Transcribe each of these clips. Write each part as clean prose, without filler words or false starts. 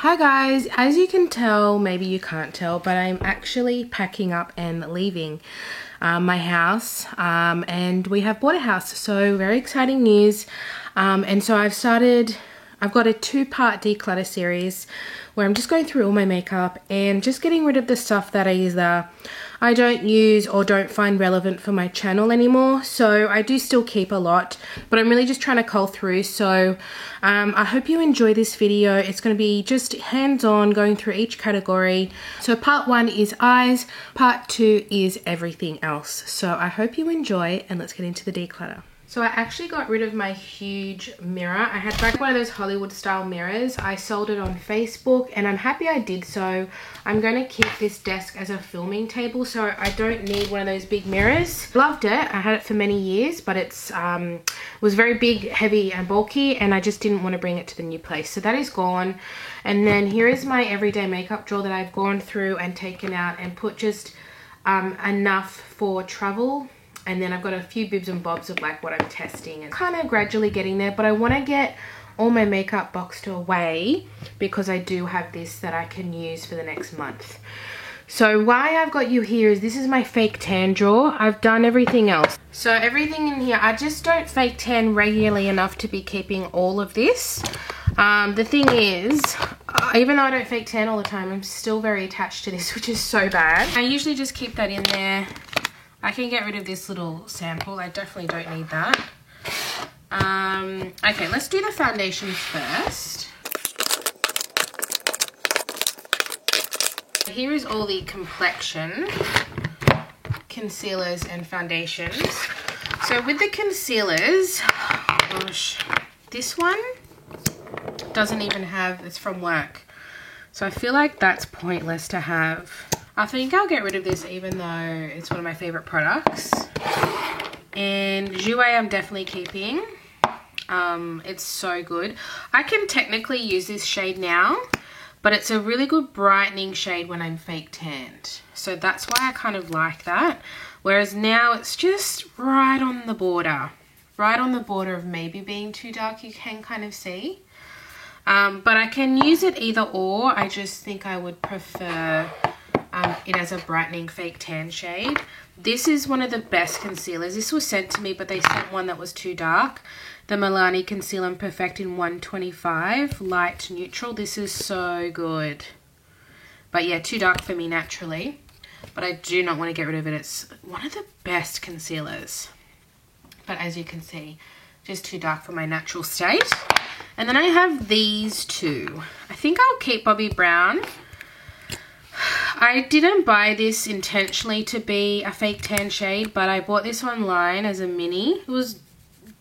Hi guys, as you can tell, maybe you can't tell, but I'm actually packing up and leaving my house, and we have bought a house, so very exciting news. And so I've got a two-part declutter series where I'm just going through all my makeup and just getting rid of the stuff that I don't use or don't find relevant for my channel anymore. So I do still keep a lot, but I'm really just trying to cull through. So I hope you enjoy this video. It's going to be just hands-on going through each category. So part 1 is eyes, part 2 is everything else. So I hope you enjoy, and let's get into the declutter. So I actually got rid of my huge mirror. I had like one of those Hollywood style mirrors. I sold it on Facebook and I'm happy I did so. I'm going to keep this desk as a filming table, so I don't need one of those big mirrors. Loved it. I had it for many years, but it was very big, heavy and bulky, and I just didn't want to bring it to the new place. So that is gone. And then here is my everyday makeup drawer that I've gone through and taken out and put just enough for travel. And then I've got a few bibs and bobs of like what I'm testing and kind of gradually getting there. But I want to get all my makeup boxed away because I do have this that I can use for the next month. So why I've got you here is this is my fake tan drawer. I've done everything else. So everything in here, I just don't fake tan regularly enough to be keeping all of this. The thing is, even though I don't fake tan all the time, I'm still very attached to this, which is so bad. I usually just keep that in there. I can get rid of this little sample. I definitely don't need that. Okay, let's do the foundations first. Here is all the complexion concealers and foundations. So with the concealers, gosh, this one doesn't even have, it's from work. So I feel like that's pointless to have. I think I'll get rid of this even though it's one of my favorite products. And Jouer I'm definitely keeping. It's so good. I can technically use this shade now, but it's a really good brightening shade when I'm fake tanned. So that's why I kind of like that. Whereas now it's just right on the border. Right on the border of maybe being too dark, you can kind of see. But I can use it either or. I just think I would prefer it as a brightening fake tan shade. This is one of the best concealers. This was sent to me, but they sent one that was too dark. The Milani Conceal and Perfect in 125 light neutral. This is so good, but yeah, too dark for me naturally, but I do not want to get rid of it. It's one of the best concealers, but as you can see, just too dark for my natural state. And then I have these two. I think I'll keep Bobbi Brown. I didn't buy this intentionally to be a fake tan shade, but I bought this online as a mini. It was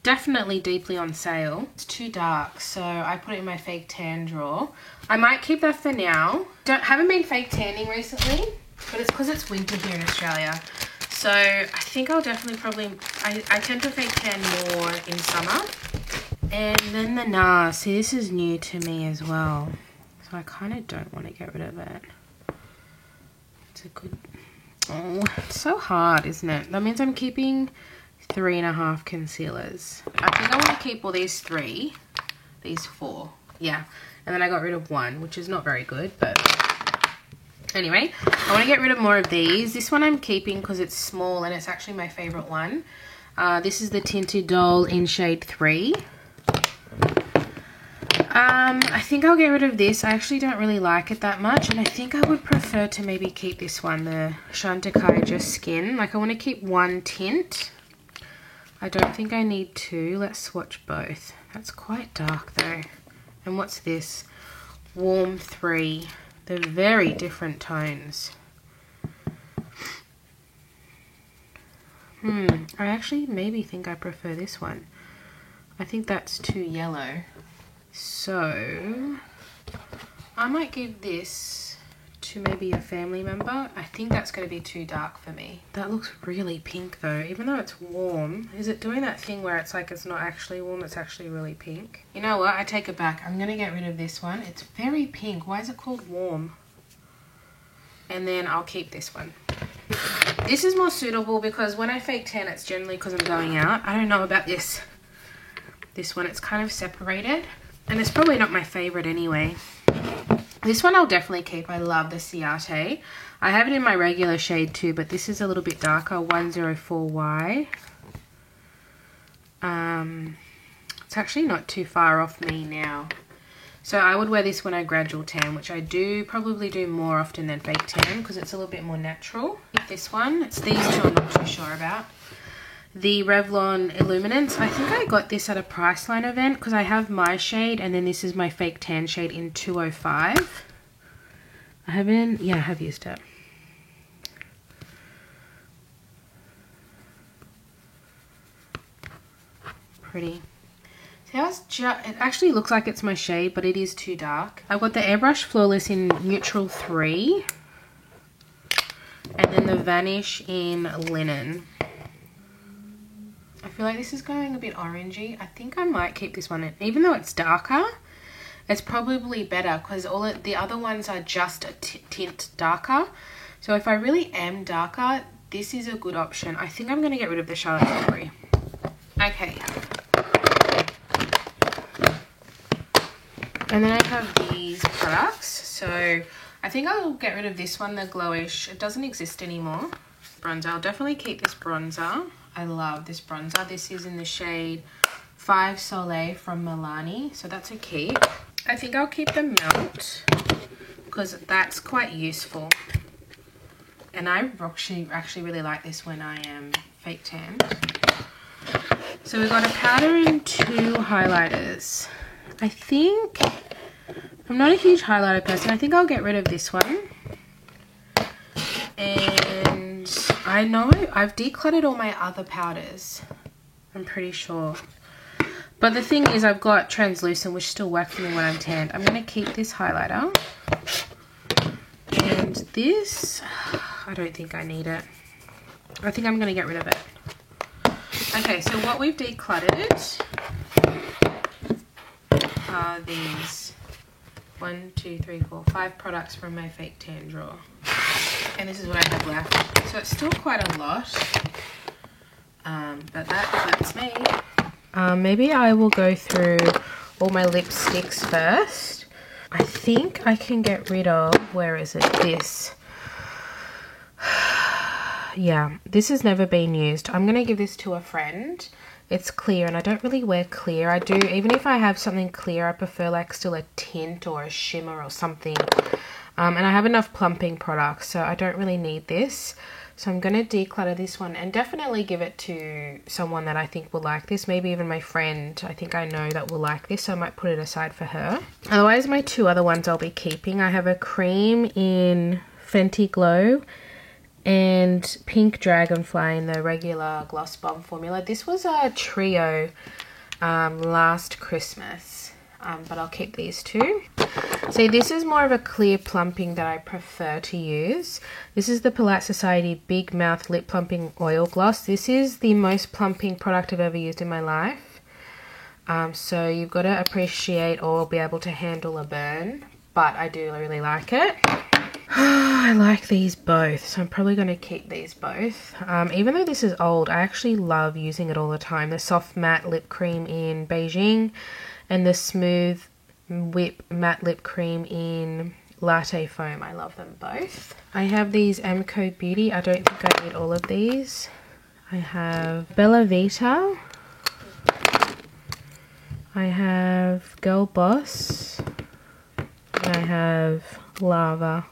definitely deeply on sale. It's too dark, so I put it in my fake tan drawer. I might keep that for now. Haven't been fake tanning recently, but it's because it's winter here in Australia. So I think I'll definitely I tend to fake tan more in summer. And then the NARS. See, this is new to me as well, so I kind of don't want to get rid of it. It's so hard, isn't it? That means I'm keeping 3.5 concealers. I think I want to keep all these 3, these 4, yeah. And then I got rid of 1, which is not very good, but anyway, I want to get rid of more of these. This one I'm keeping because it's small and it's actually my favorite one. This is the Tinted Doll in shade 3. I think I'll get rid of this. I actually don't really like it that much, and I think I would prefer to maybe keep this one, the Chantecaille Just Skin. Like, I want to keep 1 tint. I don't think I need 2. Let's swatch both. That's quite dark though. And what's this? Warm 3. They're very different tones. I actually maybe think I prefer this one. I think that's too yellow. So I might give this to maybe a family member. I think that's going to be too dark for me. That looks really pink though, even though it's warm. Is it doing that thing where it's like it's not actually warm, it's actually really pink? You know what, I take it back. I'm going to get rid of this one. It's very pink. Why is it called warm? And then I'll keep this one. This is more suitable because when I fake tan, it's generally because I'm going out. I don't know about this one. It's kind of separated. And it's probably not my favorite anyway. This one I'll definitely keep. I love the Ciate. I have it in my regular shade too, but this is a little bit darker, 104Y. It's actually not too far off me now. So I would wear this when I gradual tan, which I do probably do more often than fake tan because it's a little bit more natural. This one, it's these two I'm not too sure about. The Revlon Illuminance. I think I got this at a Priceline event because I have my shade and then this is my fake tan shade in 205. I haven't, yeah, I have used it. Pretty. See how it actually looks like it's my shade, but it is too dark. I've got the Airbrush Flawless in Neutral 3. And then the Vanish in Linen. I feel like this is going a bit orangey. I think I might keep this one in. Even though it's darker, it's probably better because the other ones are just a tint darker. So if I really am darker, this is a good option. I think I'm going to get rid of the Charlotte Tilbury. Okay. And then I have these products. So I think I'll get rid of this one, the Glowish. It doesn't exist anymore. Bronzer. I'll definitely keep this bronzer. I love this bronzer. This is in the shade 5 Soleil from Milani. So that's a keep. I think I'll keep the Melt because that's quite useful. And I actually really like this when I am fake tan. So we've got a powder and 2 highlighters. I think, I'm not a huge highlighter person. I think I'll get rid of this one. And I know I've decluttered all my other powders. I'm pretty sure. But the thing is I've got translucent which still works for me when I'm tanned. I'm going to keep this highlighter. And this, I don't think I need it. I think I'm going to get rid of it. Okay, so what we've decluttered are these 5 products from my fake tan drawer. And this is what I have left. So it's still quite a lot. But that's me. Maybe I will go through all my lipsticks first. I think I can get rid of, where is it? This. Yeah, this has never been used. I'm going to give this to a friend. It's clear and I don't really wear clear. I do, even if I have something clear, I prefer like still a tint or a shimmer or something. And I have enough plumping products, so I don't really need this. So I'm going to declutter this one and definitely give it to someone that I think will like this. Maybe even my friend, I think I know that will like this, so I might put it aside for her. Otherwise, my 2 other ones I'll be keeping. I have a cream in Fenty Glow and Pink Dragonfly in the regular Gloss Bomb formula. This was a trio last Christmas, but I'll keep these 2. See, this is more of a clear plumping that I prefer to use. This is the Polite Society Big Mouth Lip Plumping Oil Gloss. This is the most plumping product I've ever used in my life. So you've got to appreciate or be able to handle a burn, but I do really like it. I like these both, so I'm probably going to keep these both. Even though this is old, I actually love using it all the time. The Soft Matte Lip Cream in Beijing and the Smooth Whip Matte Lip Cream in Latte Foam. I love them both. I have these Amco Beauty. I don't think I need all of these. I have Bella Vita. I have Girl Boss. And I have Lava.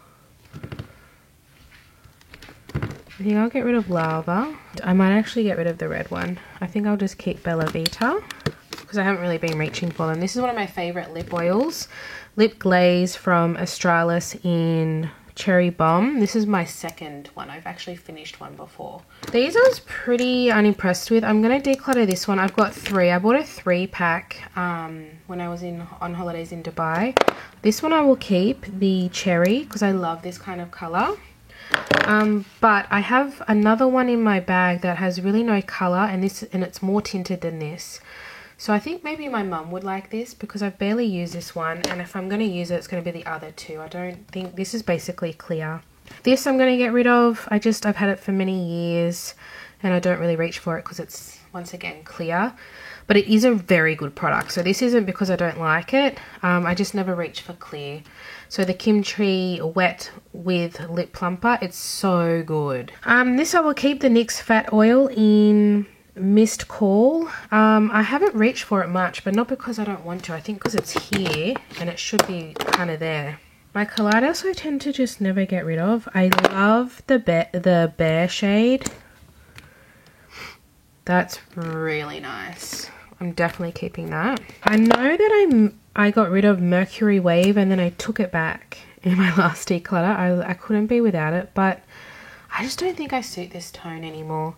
I think I'll get rid of Lava. I might actually get rid of the red one. I think I'll just keep Bella Vita because I haven't really been reaching for them. This is one of my favorite lip oils. Lip Glaze from Australis in Cherry Bomb. This is my second one. I've actually finished one before. These I was pretty unimpressed with. I'm going to declutter this one. I've got 3. I bought a 3-pack when I was on holidays in Dubai. This one I will keep, the Cherry, because I love this kind of colour. But I have another one in my bag that has really no colour and it's more tinted than this. So I think maybe my mum would like this because I've barely used this one, and if I'm going to use it, it's going to be the other 2. I don't think this is basically clear. This I'm going to get rid of. I've had it for many years and I don't really reach for it because it's once again clear. but it is a very good product. So this isn't because I don't like it. I just never reach for clear. So the Kimchi Wet with Lip Plumper, it's so good. This I will keep, the NYX Fat Oil in Missed Call. I haven't reached for it much, but not because I don't want to. I think because it's here and it should be kind of there. My Kaleidos I tend to just never get rid of. I love the Bear shade. That's really nice. I'm definitely keeping that. I know that I got rid of Mercury Wave and then I took it back in my last declutter. I couldn't be without it, but I just don't think I suit this tone anymore.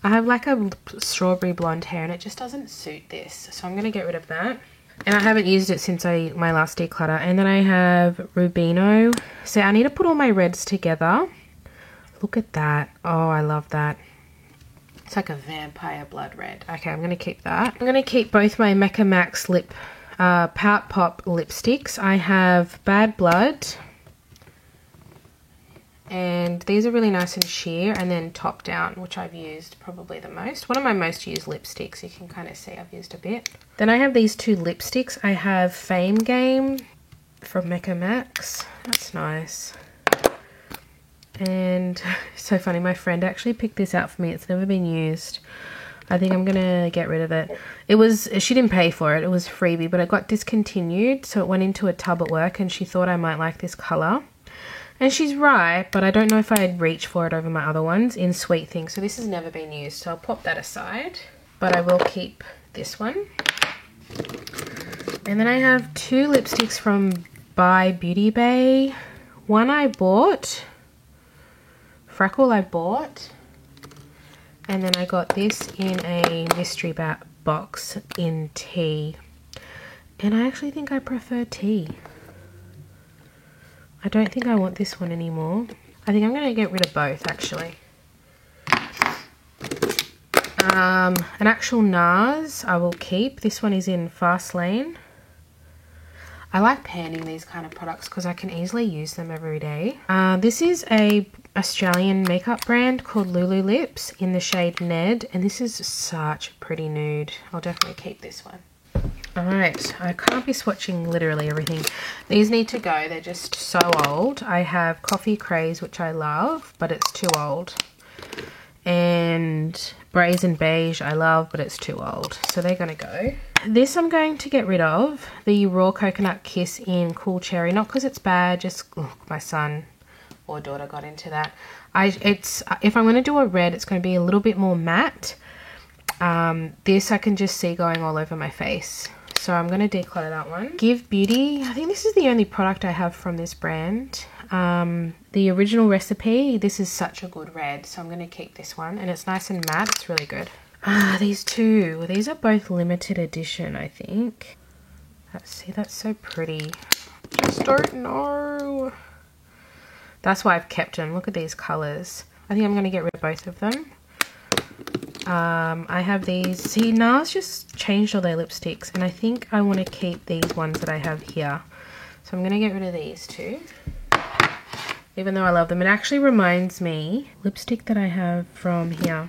I have like a strawberry blonde hair and it just doesn't suit this. So I'm going to get rid of that. And I haven't used it since my last declutter. And then I have Rubino. So I need to put all my reds together. Look at that. Oh, I love that. It's like a vampire blood red. Okay, I'm going to keep that. I'm going to keep both my Mecca Max Pout Pop lipsticks. I have Bad Blood. And these are really nice and sheer, and then Top Down, which I've used probably the most. One of my most used lipsticks. You can kind of see I've used a bit. Then I have these two lipsticks. I have Fame Game from Mecca Max. That's nice. And so funny, my friend actually picked this out for me. It's never been used. I think I'm gonna get rid of it. She didn't pay for it. It was freebie, but it got discontinued. So it went into a tub at work and she thought I might like this color. And she's right, but I don't know if I'd reach for it over my other ones in Sweet Thing. So this has never been used, so I'll pop that aside. But I will keep this one. And then I have two lipsticks from By Beauty Bay. One I bought, Freckle I bought. And then I got this in a mystery box in tea. And I actually think I prefer tea. I don't think I want this one anymore. I think I'm going to get rid of both, actually. An actual NARS I will keep. This one is in Fast Lane. I like panning these kind of products because I can easily use them every day. This is a Australian makeup brand called Lulu Lips in the shade Ned. And this is such a pretty nude. I'll definitely keep this one. Alright, I can't be swatching literally everything. These need to go, they're just so old. I have Coffee Craze, which I love, but it's too old. And Brazen Beige I love, but it's too old. So they're going to go. This I'm going to get rid of. The Raw Coconut Kiss in Cool Cherry. Not because it's bad, just my son or daughter got into that. If I'm going to do a red, it's going to be a little bit more matte. This I can just see going all over my face. So I'm going to declutter that one. Give Beauty. I think this is the only product I have from this brand. The Original Recipe. This is such a good red. So I'm going to keep this one. And it's nice and matte. It's really good. These two. These are both limited edition, I think. Let's see. That's so pretty. Just don't know. That's why I've kept them. Look at these colours. I think I'm going to get rid of both of them. I have these. See, NARS just changed all their lipsticks and I think I want to keep these ones that I have here. So I'm going to get rid of these two. Even though I love them. It actually reminds me, lipstick that I have from here,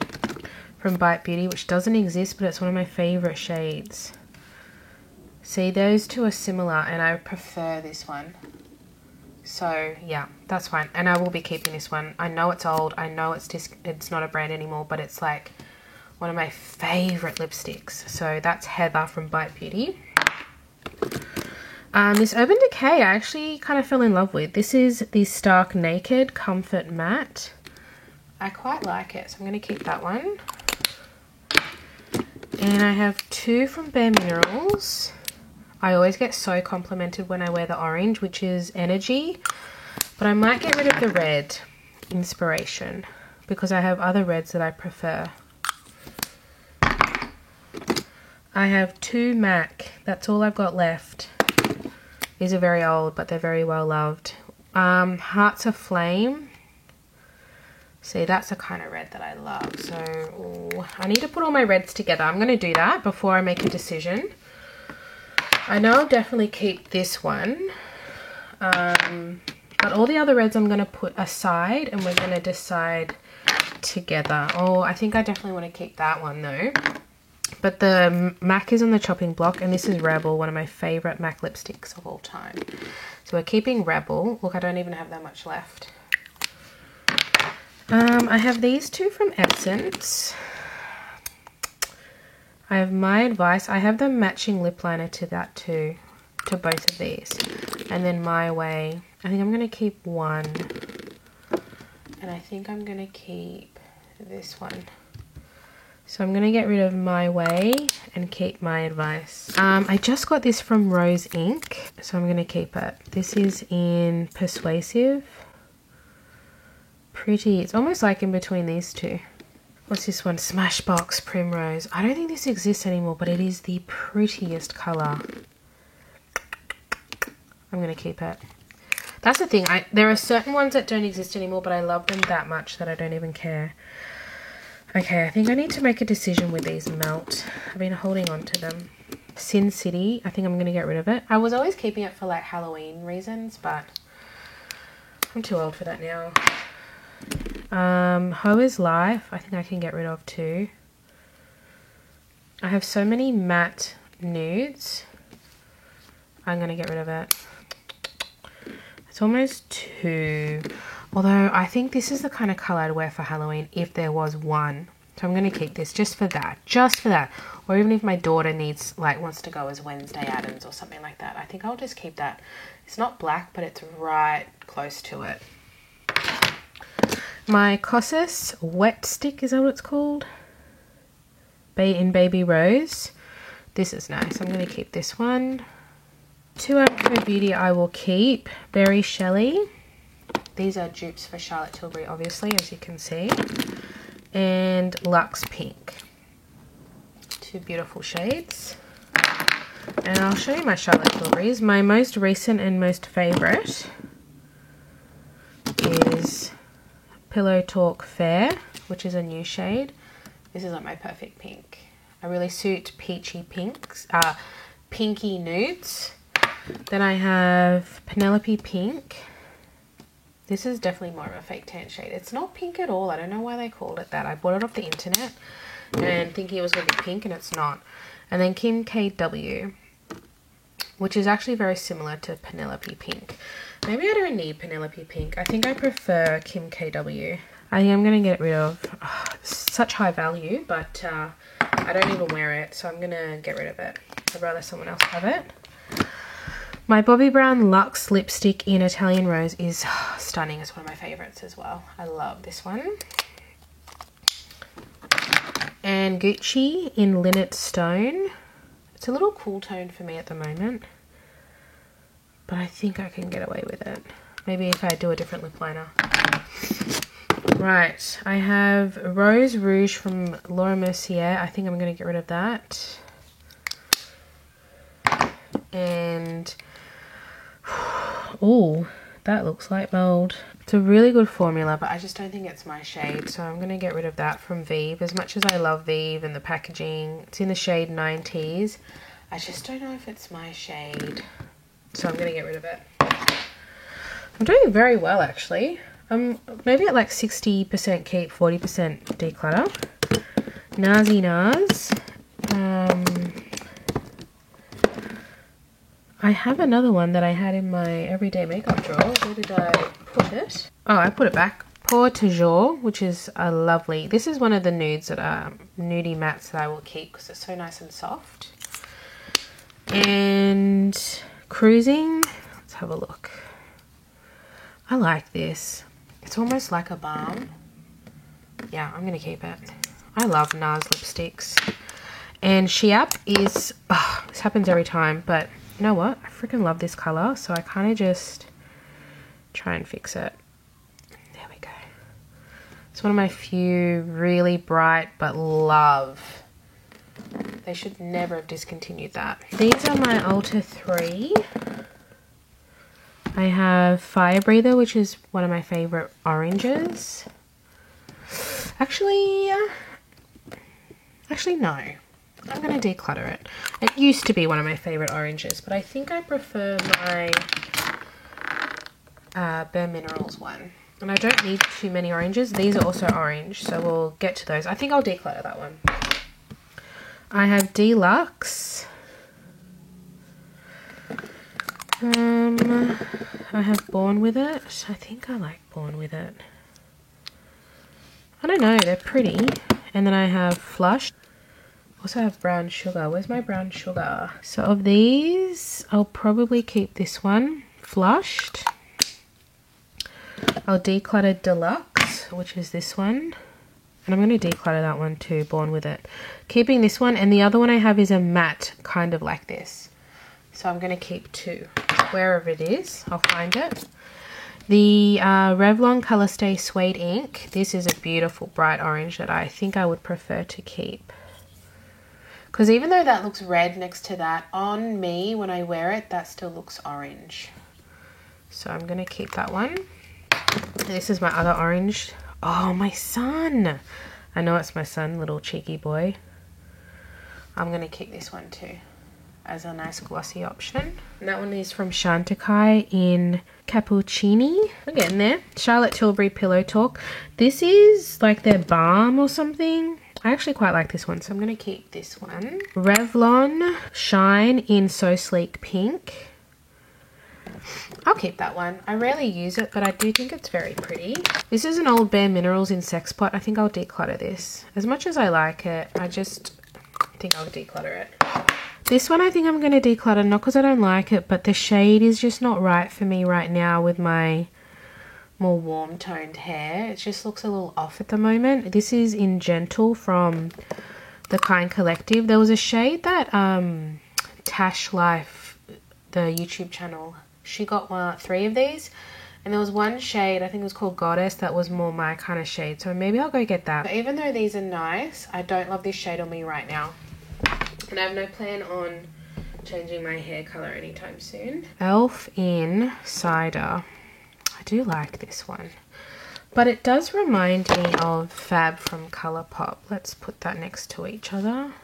from Bite Beauty, which doesn't exist, but it's one of my favourite shades. See, those two are similar and I prefer this one. So yeah, that's fine. And I will be keeping this one. I know it's old. I know it's not a brand anymore, but it's like one of my favorite lipsticks. So that's Heather from Bite Beauty. This Urban Decay I actually kind of fell in love with. This is the Stark Naked Comfort Matte. I quite like it, so I'm going to keep that one. And I have two from Bare Minerals. I always get so complimented when I wear the orange, which is Energy. But I might get rid of the red, Inspiration, because I have other reds that I prefer. I have two MAC. That's all I've got left. These are very old, but they're very well loved. Hearts Aflame. See, that's the kind of red that I love. So I need to put all my reds together. I'm going to do that before I make a decision. I know I'll definitely keep this one. But all the other reds I'm going to put aside and we're going to decide together. Oh, I think I definitely want to keep that one though. But the MAC is on the chopping block, and this is Rebel, one of my favourite MAC lipsticks of all time. So we're keeping Rebel. Look, I don't even have that much left. I have these two from Essence. I have My Advice. I have the matching lip liner to that too, to both of these. And then My Way. I think I'm going to keep one. And I think I'm going to keep this one. So I'm going to get rid of My Way and keep My Advice. I just got this from Rose Inc. So I'm going to keep it. This is in Persuasive. Pretty. It's almost like in between these two. What's this one? Smashbox Primrose. I don't think this exists anymore, but it is the prettiest colour. I'm going to keep it. That's the thing. There are certain ones that don't exist anymore, but I love them that much that I don't even care. Okay, I think I need to make a decision with these Melt. I've been holding on to them. Sin City. I think I'm going to get rid of it. I was always keeping it for like Halloween reasons, but I'm too old for that now. Hoe is Life. I think I can get rid of too. I have so many matte nudes. I'm going to get rid of it. It's almost two. Although I think this is the kind of colour I'd wear for Halloween if there was one. So I'm going to keep this just for that. Just for that. Or even if my daughter wants to go as Wednesday Addams or something like that. I think I'll just keep that. It's not black, but it's right close to it. My Kosas Wet Stick, is that what it's called? In Baby Rose. This is nice. I'm going to keep this one. 2 Outco Beauty I will keep. Berry Shelley. These are dupes for Charlotte Tilbury, obviously, as you can see. And Luxe Pink. 2 beautiful shades. And I'll show you my Charlotte Tilburys. My most recent and most favourite is Pillow Talk Fair, which is a new shade. This is like my perfect pink. I really suit peachy pinks, pinky nudes. Then I have Penelope Pink. This is definitely more of a fake tan shade. It's not pink at all. I don't know why they called it that. I bought it off the internet and thinking it was going to be pink, and it's not. And then Kim KW, which is actually very similar to Penelope Pink. Maybe I don't need Penelope Pink. I think I prefer Kim KW. I think I'm going to get rid of such high value, but I don't even wear it, so I'm going to get rid of it. I'd rather someone else have it. My Bobbi Brown Luxe lipstick in Italian Rose is stunning. It's one of my favourites as well. I love this one. And Gucci in Linnet Stone. It's a little cool tone for me at the moment, but I think I can get away with it. Maybe if I do a different lip liner. Right, I have Rose Rouge from Laura Mercier. I think I'm going to get rid of that. And oh, that looks like mold. It's a really good formula, but I just don't think it's my shade, so I'm going to get rid of that from Vive. As much as I love Vive and the packaging, it's in the shade 90s. I just don't know if it's my shade, so I'm going to get rid of it. I'm doing very well, actually. I'm maybe at like 60% keep, 40% declutter. Nazi Nars. I have another one that I had in my everyday makeup drawer. Where did I put it? Oh, I put it back. Pour Toujours, which is a lovely... This is one of the nudes that are nudie mattes that I will keep because it's so nice and soft. And Cruising. Let's have a look. I like this. It's almost like a balm. Yeah, I'm going to keep it. I love NARS lipsticks. And Chiap is... Oh, this happens every time, but... You know what? I freaking love this colour, so I kind of just try and fix it. There we go. It's one of my few really bright but love. They should never have discontinued that. These are my Ulta 3. I have Fire Breather, which is one of my favourite oranges. Actually, no. I'm going to declutter it. It used to be one of my favourite oranges, but I think I prefer my Bare Minerals one. And I don't need too many oranges. These are also orange, so we'll get to those. I think I'll declutter that one. I have Deluxe. I have Born With It. I think I like Born With It. I don't know, they're pretty. And then I have Flush. Also have Brown Sugar. Where's my Brown Sugar? So of these, I'll probably keep this one, Flushed. I'll declutter Deluxe, which is this one. And I'm going to declutter that one too, Born With It. Keeping this one, and the other one I have is a matte, kind of like this. So I'm going to keep two. Wherever it is, I'll find it. The Revlon Colorstay Suede Ink. This is a beautiful bright orange that I think I would prefer to keep. Because even though that looks red next to that, on me, when I wear it, that still looks orange. So I'm going to keep that one. This is my other orange. Oh, my son. I know it's my son, little cheeky boy. I'm going to keep this one too as a nice glossy option. And that one is from Chantecaille in Cappuccini. We're getting there. Charlotte Tilbury Pillow Talk. This is like their balm or something. I actually quite like this one, so I'm going to keep this one. Revlon Shine in So Sleek Pink. I'll keep that one. I rarely use it, but I do think it's very pretty. This is an old Bare Minerals in Sex Pot. I think I'll declutter this. As much as I like it, I just think I'll declutter it. This one I think I'm going to declutter, not because I don't like it, but the shade is just not right for me right now with my more warm toned hair. It just looks a little off at the moment. This is in Gentle from the Kind Collective. There was a shade that Tash Life, the YouTube channel, she got 3 of these, and there was one shade, I think it was called Goddess, that was more my kind of shade, so maybe I'll go get that. But even though these are nice, I don't love this shade on me right now, and I have no plan on changing my hair color anytime soon. Elf in Cider. I do like this one, but it does remind me of Fab from Colourpop. Let's put that next to each other.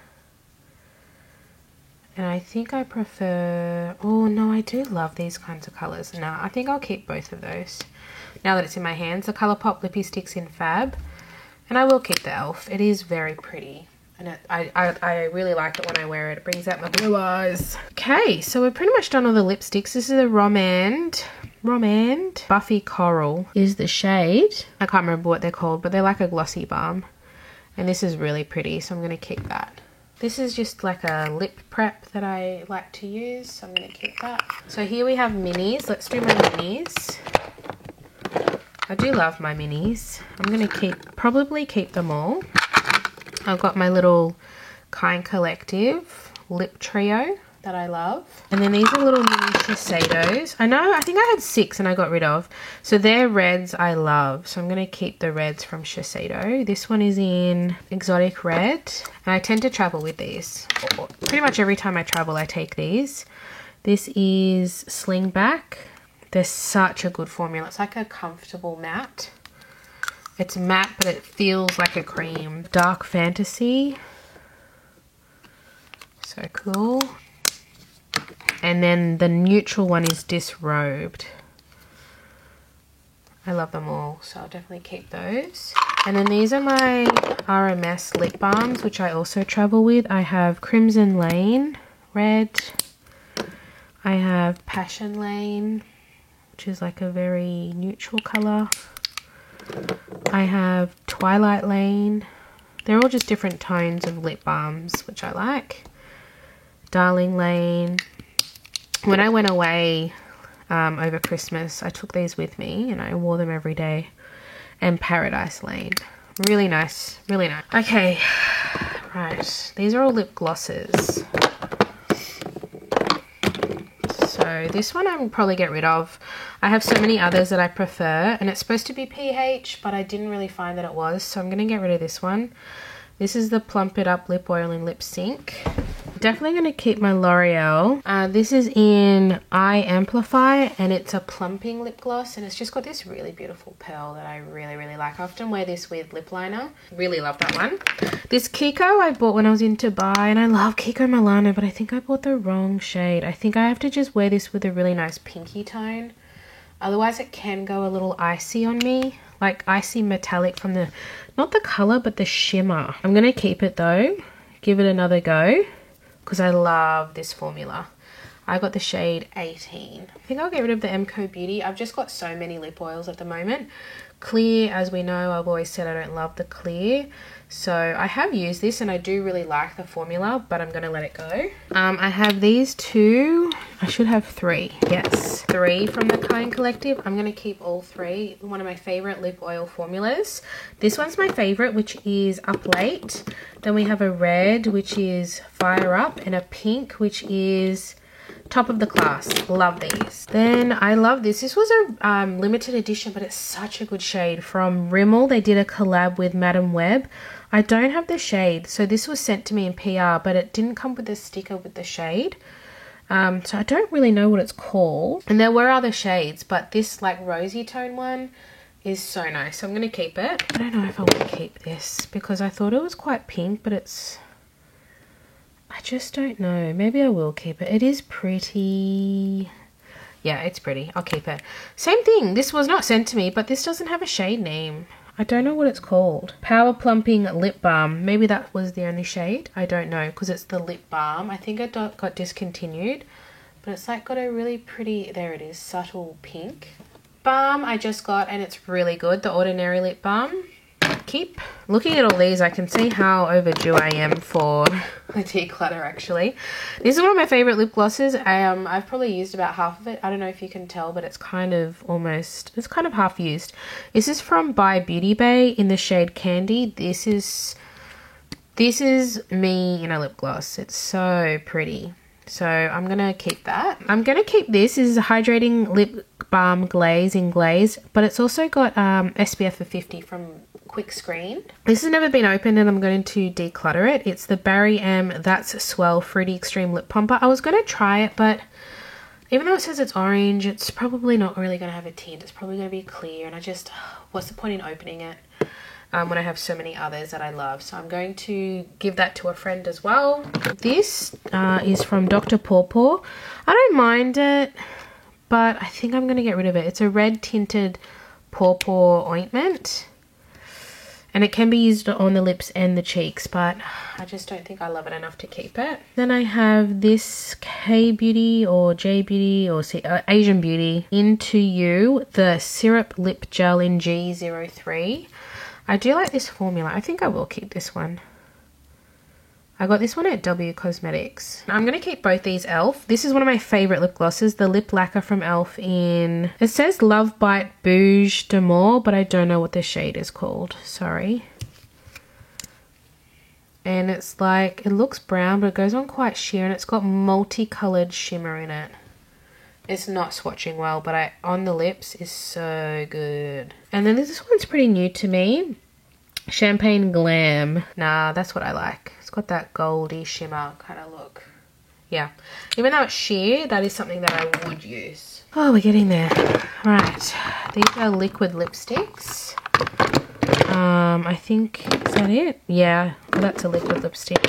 And I think I prefer... Oh, no, I do love these kinds of colours. No, I think I'll keep both of those. Now that it's in my hands, the Colourpop Lippy Sticks in Fab. And I will keep the Elf. It is very pretty. And I really like it when I wear it. It brings out my blue eyes. Okay, so we're pretty much done all the lipsticks. This is a Romand Buffy Coral is the shade. I can't remember what they're called, but they're like a glossy balm. And this is really pretty, so I'm going to keep that. This is just like a lip prep that I like to use, so I'm going to keep that. So here we have minis. Let's do my minis. I do love my minis. I'm going to probably keep them all. I've got my little Kind Collective lip trio that I love. And then these are little mini Shiseidos. I think I had 6 and I got rid of. So they're reds I love. So I'm going to keep the reds from Shiseido. This one is in Exotic Red. And I tend to travel with these. Pretty much every time I travel I take these. This is Slingback. They're such a good formula. It's like a comfortable matte. It's matte but it feels like a cream. Dark Fantasy. So cool. And then the neutral one is Disrobed. I love them all, so I'll definitely keep those. And then these are my RMS lip balms, which I also travel with. I have Crimson Lane, red. I have Passion Lane, which is like a very neutral colour. I have Twilight Lane. They're all just different tones of lip balms, which I like. Darling Lane. When I went away over Christmas, I took these with me and I wore them every day. And Paradise Lane. Really nice. Really nice. Okay. Right. These are all lip glosses. So this one I will probably get rid of. I have so many others that I prefer. And it's supposed to be pH, but I didn't really find that it was. So I'm going to get rid of this one. This is the Plump It Up Lip Oil in Lip Sync. Definitely going to keep my L'Oreal. This is in Eye Amplify and it's a plumping lip gloss and it's just got this really beautiful pearl that I really, really like. I often wear this with lip liner. Really love that one. This Kiko I bought when I was in Dubai and I love Kiko Milano, but I think I bought the wrong shade. I think I have to just wear this with a really nice pinky tone. Otherwise it can go a little icy on me. Like icy metallic from the, not the colour, but the shimmer. I'm going to keep it though, give it another go because I love this formula. I got the shade 18. I think I'll get rid of the MCO Beauty. I've just got so many lip oils at the moment. Clear, as we know, I've always said I don't love the clear. So I have used this and I do really like the formula, but I'm going to let it go. I have these two. I should have three. Yes, three from the Kind Collective. I'm going to keep all three. One of my favorite lip oil formulas. This one's my favorite, which is Up Late. Then we have a red, which is Fire Up, and a pink, which is Top of the Class. Love these. Then I love this. This was a limited edition, but it's such a good shade. From Rimmel, they did a collab with Madame Web. I don't have the shade, so this was sent to me in PR, but it didn't come with a sticker with the shade. So I don't really know what it's called. And there were other shades, but this like rosy tone one is so nice. So I'm going to keep it. I don't know if I want to keep this because I thought it was quite pink, but it's... I just don't know. Maybe I will keep it. It is pretty. Yeah, it's pretty. I'll keep it. Same thing. This was not sent to me, but this doesn't have a shade name. I don't know what it's called. Power Plumping Lip Balm. Maybe that was the only shade. I don't know because it's the lip balm. I think it got discontinued, but it's like got a really pretty, there it is, subtle pink. Balm I just got and it's really good. The Ordinary Lip Balm. Keep looking at all these. I can see how overdue I am for a declutter actually. This is one of my favorite lip glosses. I've probably used about half of it. I don't know if you can tell, but it's kind of half used. This is from By Beauty Bay in the shade Candy. This is me in a lip gloss. It's so pretty. So I'm gonna keep that. I'm gonna keep this. This is a hydrating lip balm glaze in glaze, but it's also got SPF of 50 from Quick Screen. This has never been opened and I'm going to declutter it. It's the Barry M That's Swell Fruity Extreme Lip Pumper. I was going to try it, but even though it says it's orange, it's probably not really going to have a tint. It's probably going to be clear, and what's the point in opening it when I have so many others that I love? So I'm going to give that to a friend as well. This is from Dr. Paw Paw. I don't mind it, but I think I'm going to get rid of it. It's a red tinted Paw Paw ointment. And it can be used on the lips and the cheeks, but I just don't think I love it enough to keep it. Then I have this K Beauty or J Beauty or Asian Beauty Into You, the Syrup Lip Gel in G03. I do like this formula. I think I will keep this one. I got this one at W Cosmetics. I'm going to keep both these e.l.f. This is one of my favourite lip glosses, the lip lacquer from e.l.f. in... It says Love Bite Bouge d'Amour, but I don't know what the shade is called. Sorry. And it's like, it looks brown, but it goes on quite sheer, and it's got multicoloured shimmer in it. It's not swatching well, but on the lips is so good. And then this one's pretty new to me. Champagne Glam. Nah, that's what I like. It's got that goldy shimmer kind of look. Yeah. Even though it's sheer, that is something that I would use. Oh, we're getting there. Right. These are liquid lipsticks. I think, is that it? Yeah, that's a liquid lipstick.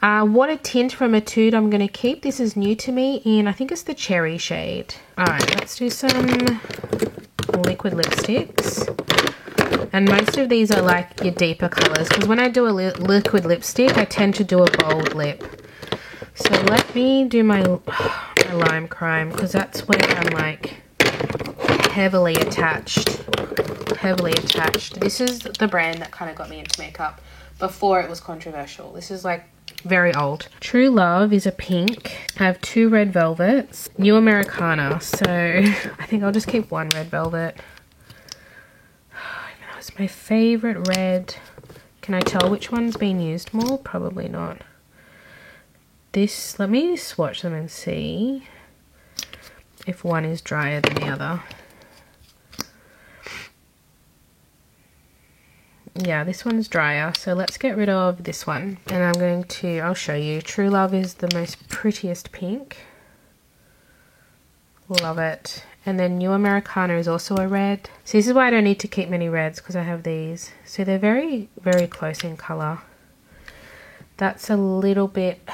What a Tint from Etude I'm going to keep. This is new to me, and I think it's the cherry shade. Alright, let's do some liquid lipsticks. And most of these are like your deeper colours, because when I do a liquid lipstick, I tend to do a bold lip. So let me do my Lime Crime, because that's where I'm like heavily attached. This is the brand that kind of got me into makeup before it was controversial. This is like very old. True Love is a pink. I have 2 red velvets. New Americana. So I think I'll just keep 1 red velvet. It's my favorite red. Can I tell which one's been used more? Probably not. This, let me swatch them and see if one is drier than the other. Yeah, this one's drier, so let's get rid of this one. And I'll show you. True Love is the most prettiest pink. Love it. And then New Americana is also a red. So this is why I don't need to keep many reds, because I have these. So they're very, very close in colour. That's a little bit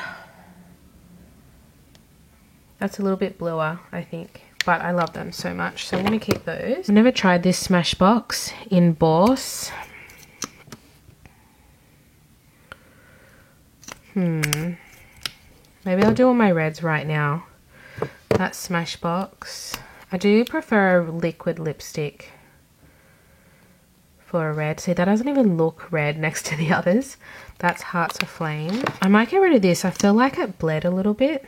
bluer, I think. But I love them so much, so I'm going to keep those. I've never tried this Smashbox in Boss. Maybe I'll do all my reds right now. That's Smashbox. I do prefer a liquid lipstick for a red. See, that doesn't even look red next to the others. That's Hearts Aflame. I might get rid of this. I feel like it bled a little bit.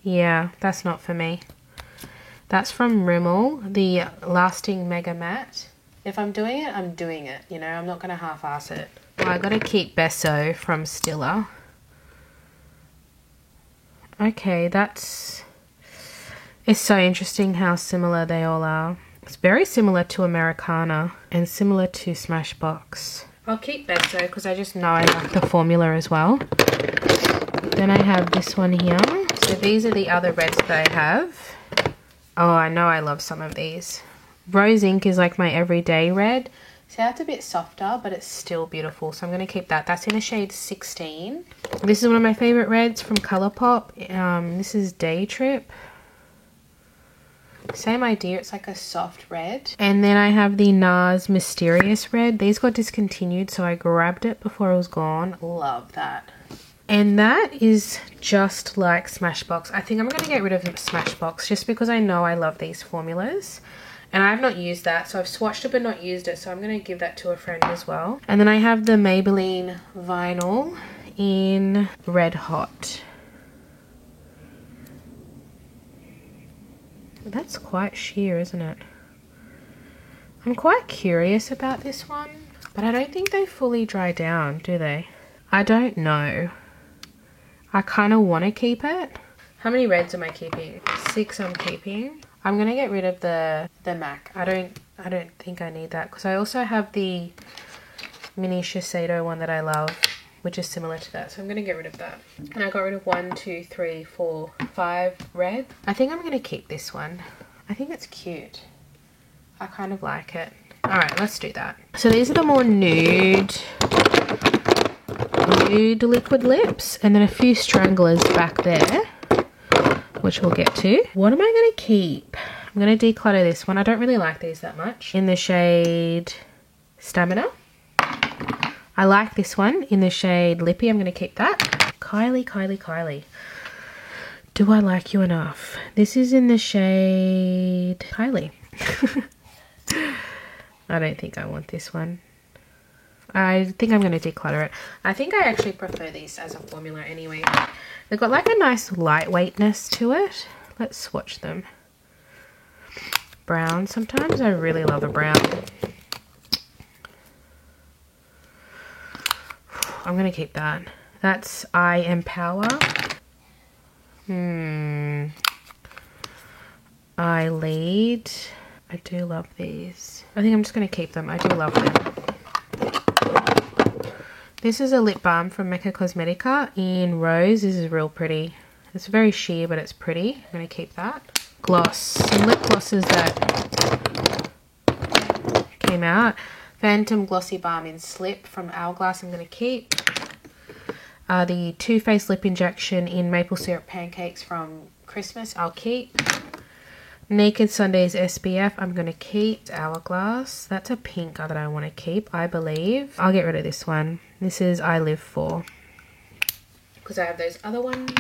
Yeah, that's not for me. That's from Rimmel, the Lasting Mega Matte. If I'm doing it, I'm doing it. You know, I'm not going to half-ass it. Well, I got to keep Besso from Stila. Okay, that's... It's so interesting how similar they all are. It's very similar to Americana and similar to Smashbox. I'll keep Besso because I just know I like the formula as well. Then I have this one here. So these are the other reds that I have. Oh, I know I love some of these. Rose Ink is like my everyday red. So that's a bit softer, but it's still beautiful. So I'm going to keep that. That's in the shade 16. This is one of my favorite reds from Colourpop. This is Day Trip. Same idea, it's like a soft red. And then I have the NARS Mysterious Red. These got discontinued, so I grabbed it before it was gone. Love that. And that is just like Smashbox. I think I'm going to get rid of Smashbox just because I know I love these formulas. And I've not used that, so I've swatched it but not used it. So I'm going to give that to a friend as well. And then I have the Maybelline Vinyl in Red Hot. That's quite sheer, isn't it? I'm quite curious about this one, but I don't think they fully dry down, do they? I don't know. I kind of want to keep it. How many reds am I keeping? 6 I'm keeping. I'm going to get rid of the MAC. I don't think I need that because I also have the mini Shiseido one that I love, which is similar to that. So I'm going to get rid of that. And I got rid of 1, 2, 3, 4, 5 red. I think I'm going to keep this one. I think it's cute. I kind of like it. All right, let's do that. So these are the more nude liquid lips. And then a few stranglers back there, which we'll get to. What am I going to keep? I'm going to declutter this one. I don't really like these that much. In the shade Stamina. I like this one in the shade Lippy. I'm going to keep that. Kylie. Do I like you enough? This is in the shade Kylie. I don't think I want this one. I think I'm going to declutter it. I think I actually prefer these as a formula anyway. They've got like a nice lightweightness to it. Let's swatch them. Brown. Sometimes I really love a brown. I'm going to keep that. That's Eye Empower. Eye Lead. I do love these. I think I'm just going to keep them. I do love them. This is a lip balm from Mecca Cosmetica in Rose. This is real pretty. It's very sheer, but it's pretty. I'm going to keep that. Gloss. Some lip glosses that came out. Phantom Glossy Balm in Slip from Hourglass I'm going to keep. The Too Faced Lip Injection in Maple Syrup Pancakes from Christmas I'll keep. Naked Sundays SPF I'm going to keep. Hourglass. That's a pink that I want to keep, I believe. I'll get rid of this one. This is I Live For. Because I have those other ones.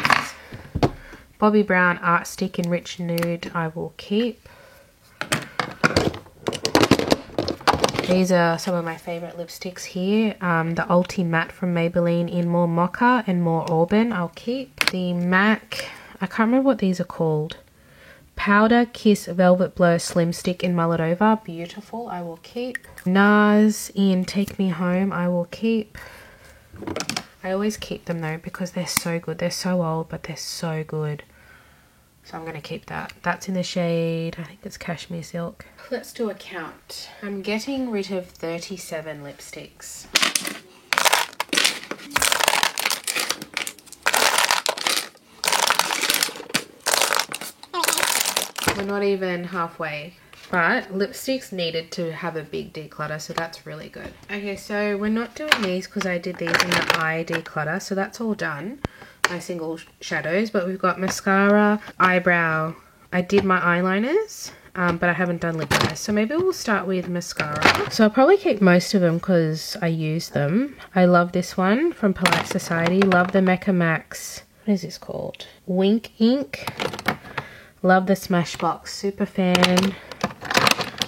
Bobbi Brown Art Stick in Rich Nude I will keep. These are some of my favourite lipsticks here. The Ulti Matte from Maybelline in More Mocha and More Auburn I'll keep. The MAC, I can't remember what these are called. Powder Kiss Velvet Blur Slim Stick in Mull It Over. Beautiful, I will keep. NARS in Take Me Home I will keep. I always keep them though because they're so good. They're so old, but they're so good. So I'm going to keep that. That's in the shade, I think it's Cashmere Silk. Let's do a count. I'm getting rid of 37 lipsticks. We're not even halfway. But lipsticks needed to have a big declutter, so that's really good. Okay, so we're not doing these because I did these in the eye declutter, so that's all done. My single shadows, but we've got mascara, eyebrow. I did my eyeliners. but I haven't done lip eyes. So maybe we'll start with mascara. So I'll probably keep most of them because I use them. I love this one from Polite Society. Love the Mecca Max. What is this called? Wink Ink. Love the Smashbox. Super fan.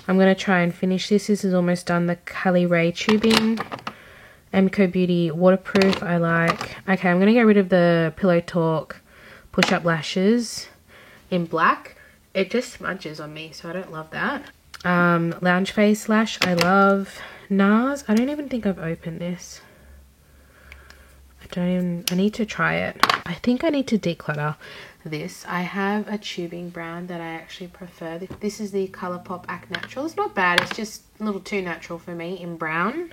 I'm going to try and finish this. This is almost done. The Cali Ray tubing. MCO Beauty waterproof. I like. Okay, I'm going to get rid of the Pillow Talk Push Up Lashes in black. It just smudges on me, so I don't love that. Lounge Face Lash. I love. NARS. I don't even think I've opened this. I need to try it. I think I need to declutter this. I have a tubing brown that I actually prefer. This is the Colourpop Act Natural. It's not bad. It's just a little too natural for me in brown.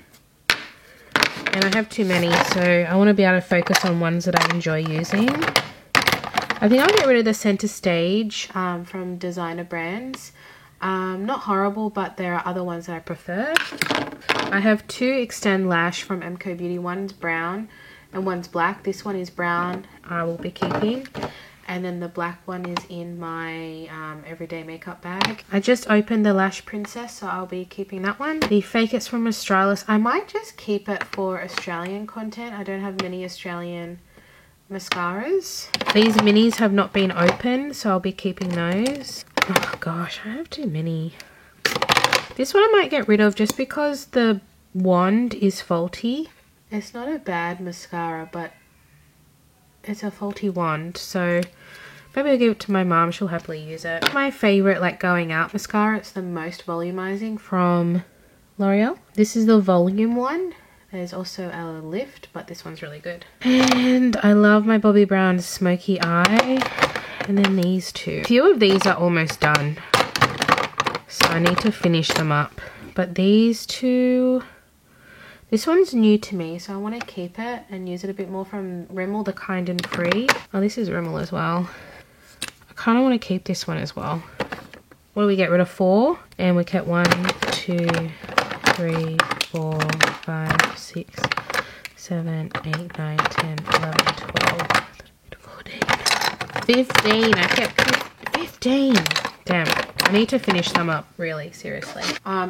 And I have too many, so I want to be able to focus on ones that I enjoy using. I think I'll get rid of the Center Stage from Designer Brands. Not horrible, but there are other ones that I prefer. I have two Extend Lash from MCO Beauty. One's brown and one's black. This one is brown. I will be keeping. And then the black one is in my everyday makeup bag. I just opened the Lash Princess, so I'll be keeping that one. The Fake It's from Australis. I might just keep it for Australian content. I don't have many Australian mascaras. These minis have not been opened, so I'll be keeping those. Oh gosh, I have too many. This one I might get rid of just because the wand is faulty. It's not a bad mascara, but it's a faulty wand, so maybe I'll give it to my mom. She'll happily use it. My favorite like going out mascara. It's the Most Volumizing from L'Oreal. This is the volume one. There's also a lift, but this one's really good. And I love my Bobbi Brown Smoky Eye. And then these two. A few of these are almost done, so I need to finish them up. But these two, this one's new to me, so I want to keep it and use it a bit more, from Rimmel, the Kind and Free. Oh, this is Rimmel as well. I kind of want to keep this one as well. What do we get rid of? 4? And we kept 1, 2, 3, 4, 5, 6, 7, 8, 9, 10, 11, 12, 14, 15. I kept 15. Damn. I need to finish them up, really, seriously.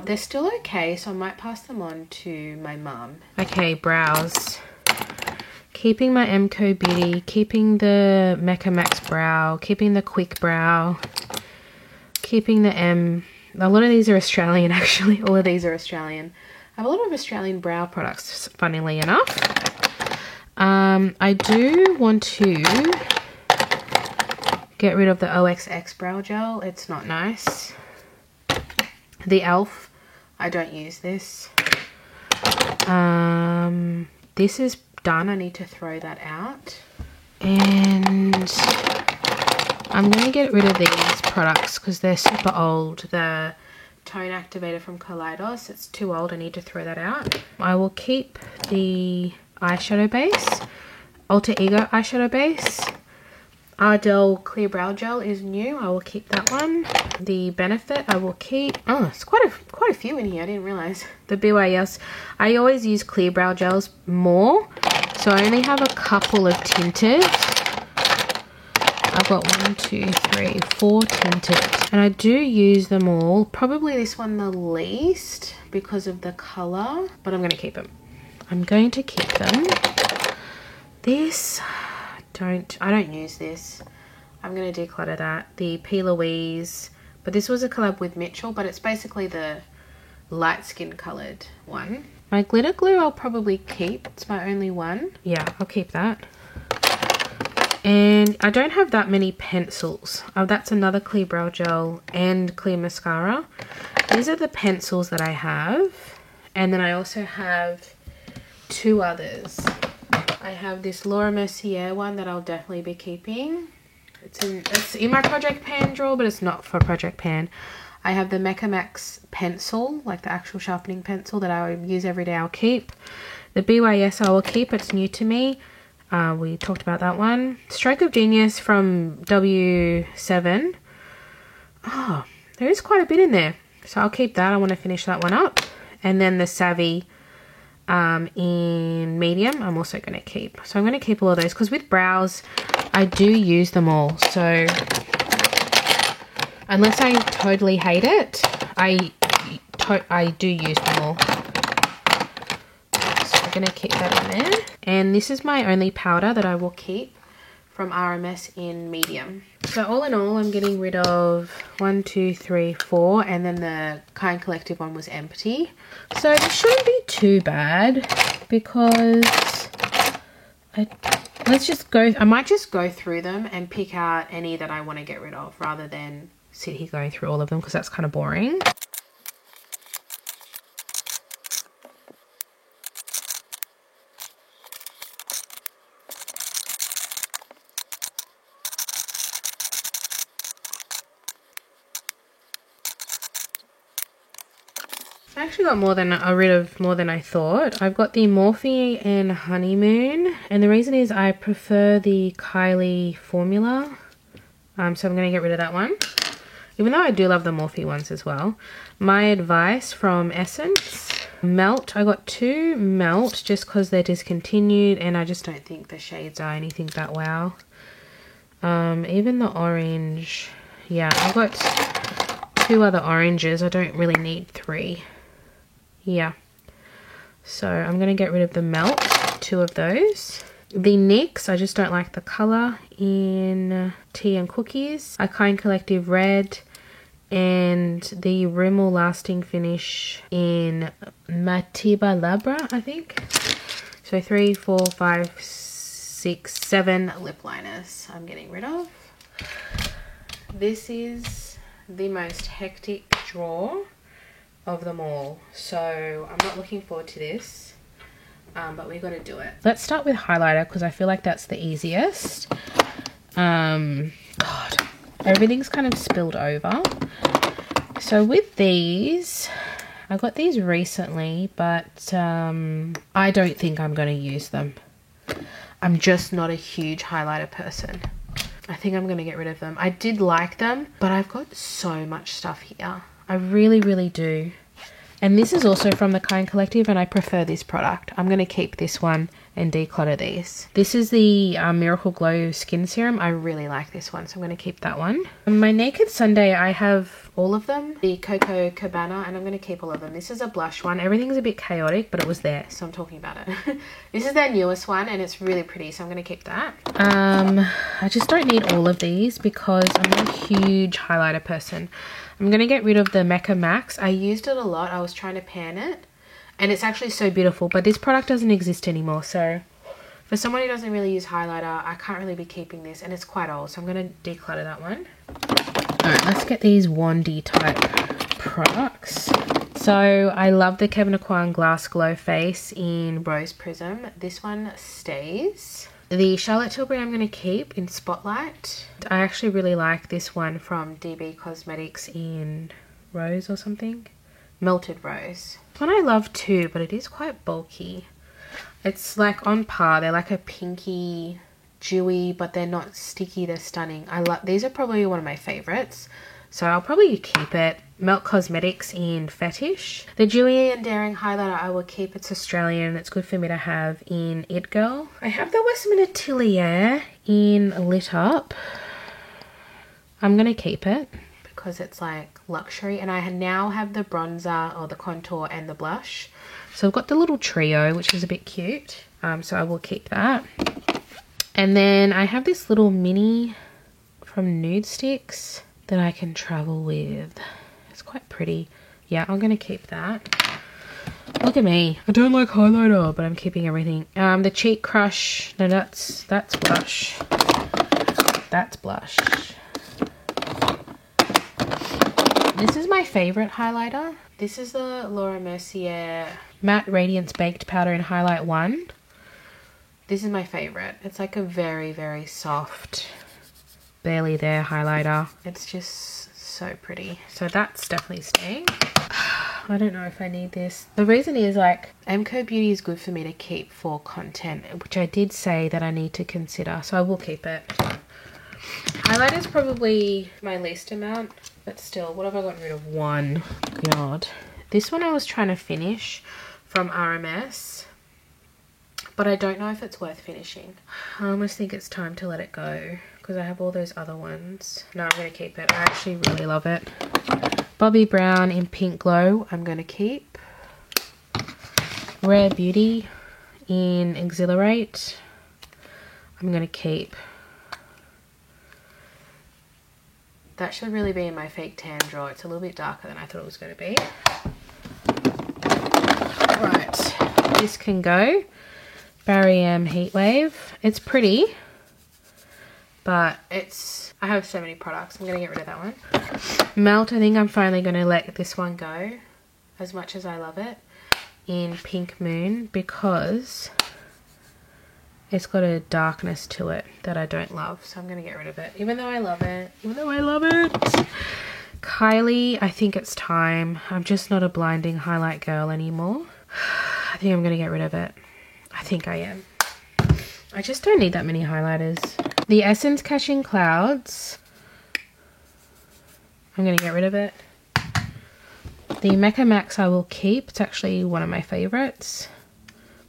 They're still okay, so I might pass them on to my mum. Okay, brows. Keeping my MCO Beauty, keeping the Mecca Max brow, keeping the Quick brow, keeping the M. A lot of these are Australian, actually. All of these are Australian. I have a lot of Australian brow products, funnily enough. I do want to get rid of the OXX brow gel. It's not nice. The e.l.f. I don't use this. This is done. I need to throw that out. And I'm going to get rid of these products because they're super old. The Tone Activator from Kaleidos, it's too old. I need to throw that out. I will keep the eyeshadow base. Alter Ego eyeshadow base. Ardell Clear Brow Gel is new. I will keep that one. The Benefit I will keep. Oh, it's quite a few in here. I didn't realize. The BYS. I always use clear brow gels more, so I only have a couple of tinted. I've got 1, 2, 3, 4 tinted, and I do use them all. Probably this one the least because of the color, but I'm going to keep them. I'm going to keep them. This. I don't use this. I'm going to declutter that. The P. Louise, but this was a collab with Mitchell, but it's basically the light skin colored one. My glitter glue I'll probably keep. It's my only one. Yeah, I'll keep that. And I don't have that many pencils. Oh, that's another clear brow gel and clear mascara. These are the pencils that I have. And then I also have 2 others. I have this Laura Mercier one that I'll definitely be keeping. It's in my Project Pan drawer, but it's not for Project Pan. I have the Mecca Max pencil, like the actual sharpening pencil that I use every day. I'll keep. The BYS I will keep. It's new to me. We talked about that one. Stroke of Genius from W7. Oh, there is quite a bit in there. So I'll keep that. I want to finish that one up. And then the Savvy in medium I'm also going to keep. So I'm going to keep all of those because with brows I do use them all. So Unless I totally hate it, I do use them all. So I'm going to keep that in there. And this is my only powder that I will keep from RMS in medium. So all in all, I'm getting rid of 1, 2, 3, 4, and then the Kind Collective one was empty. So this shouldn't be too bad because I might just go through them and pick out any that I want to get rid of rather than sit here going through all of them because that's kind of boring. I actually got rid of more than I thought. I've got the Morphe and Honeymoon, and the reason is I prefer the Kylie formula, so I'm going to get rid of that one, even though I do love the Morphe ones as well. My Advice from Essence, Melt. I got 2 Melt just because they're discontinued, and I just don't think the shades are anything that wow. Even the orange, yeah, I've got 2 other oranges. I don't really need 3. Yeah, so I'm going to get rid of the Melt, 2 of those. The NYX, I just don't like the colour in Tea and Cookies. A Kind Collective Red, and the Rimmel Lasting Finish in Matiba Labra, I think. So 3, 4, 5, 6, 7 lip liners I'm getting rid of. This is the most hectic drawer of them all, so I'm not looking forward to this, but we've got to do it. Let's start with highlighter because I feel like that's the easiest. God, everything's kind of spilled over. So with these, I got these recently, but I don't think I'm going to use them. I'm just not a huge highlighter person. I think I'm going to get rid of them. I did like them, but I've got so much stuff here. I really, really do. And this is also from the Kind Collective, and I prefer this product. I'm going to keep this one and declutter these. This is the Miracle Glow Skin Serum. I really like this one, so I'm going to keep that one. My Naked Sunday, I have all of them. The Coco Cabana, and I'm going to keep all of them. This is a blush one. Everything's a bit chaotic, but it was there, so I'm talking about it. This is their newest one, and it's really pretty, so I'm going to keep that. I just don't need all of these because I'm not a huge highlighter person. I'm going to get rid of the Mecca Max. I used it a lot. I was trying to pan it, and it's actually so beautiful, but this product doesn't exist anymore. So for someone who doesn't really use highlighter, I can't really be keeping this, and it's quite old, so I'm going to declutter that one. Alright, let's get these Wandy type products. So I love the Kevyn Aucoin Glass Glow Face in Rose Prism. This one stays. The Charlotte Tilbury I'm going to keep in Spotlight. I actually really like this one from DB Cosmetics in Rose or something. Melted Rose. One I love too, but it is quite bulky. It's like on par. They're like a pinky, dewy, but they're not sticky. They're stunning. These are probably one of my favorites, so I'll probably keep it. Melt Cosmetics in Fetish. The Dewy and Daring highlighter I will keep. It's Australian. It's good for me to have in It Girl. I have the Westman Atelier in Lit Up. I'm going to keep it because it's like luxury, and I now have the bronzer or the contour and the blush. So I've got the little trio, which is a bit cute. So I will keep that. And then I have this little mini from Nude Sticks that I can travel with. It's quite pretty. Yeah, I'm going to keep that. Look at me. I don't like highlighter, but I'm keeping everything. The Cheek Crush. No, that's blush. That's blush. This is my favorite highlighter. This is the Laura Mercier Matte Radiance Baked Powder in Highlight 1. This is my favorite. It's like a very, very soft, barely there highlighter. It's just so pretty. So that's definitely staying. I don't know if I need this. The reason is like MCO Beauty is good for me to keep for content, which I did say that I need to consider. So I will keep it. Highlighter is probably my least amount, but still, what have I gotten rid of? One. God. This one I was trying to finish from RMS, but I don't know if it's worth finishing. I almost think it's time to let it go. because I have all those other ones. No, I'm going to keep it. I actually really love it. Bobbi Brown in Pink Glow, I'm going to keep. Rare Beauty in Exhilarate, I'm going to keep. That should really be in my fake tan drawer. It's a little bit darker than I thought it was going to be. Right, this can go. Barry M Heatwave. It's pretty, but I have so many products. I'm going to get rid of that one. Melt, I think I'm finally going to let this one go, as much as I love it, in Pink Moon, because it's got a darkness to it that I don't love. So I'm going to get rid of it, even though I love it. Kylie, I think it's time. I'm just not a blinding highlight girl anymore. I think I'm going to get rid of it. I think I am. I just don't need that many highlighters. The Essence Cashing Clouds, I'm going to get rid of it. The Mecca Max I will keep. It's actually one of my favorites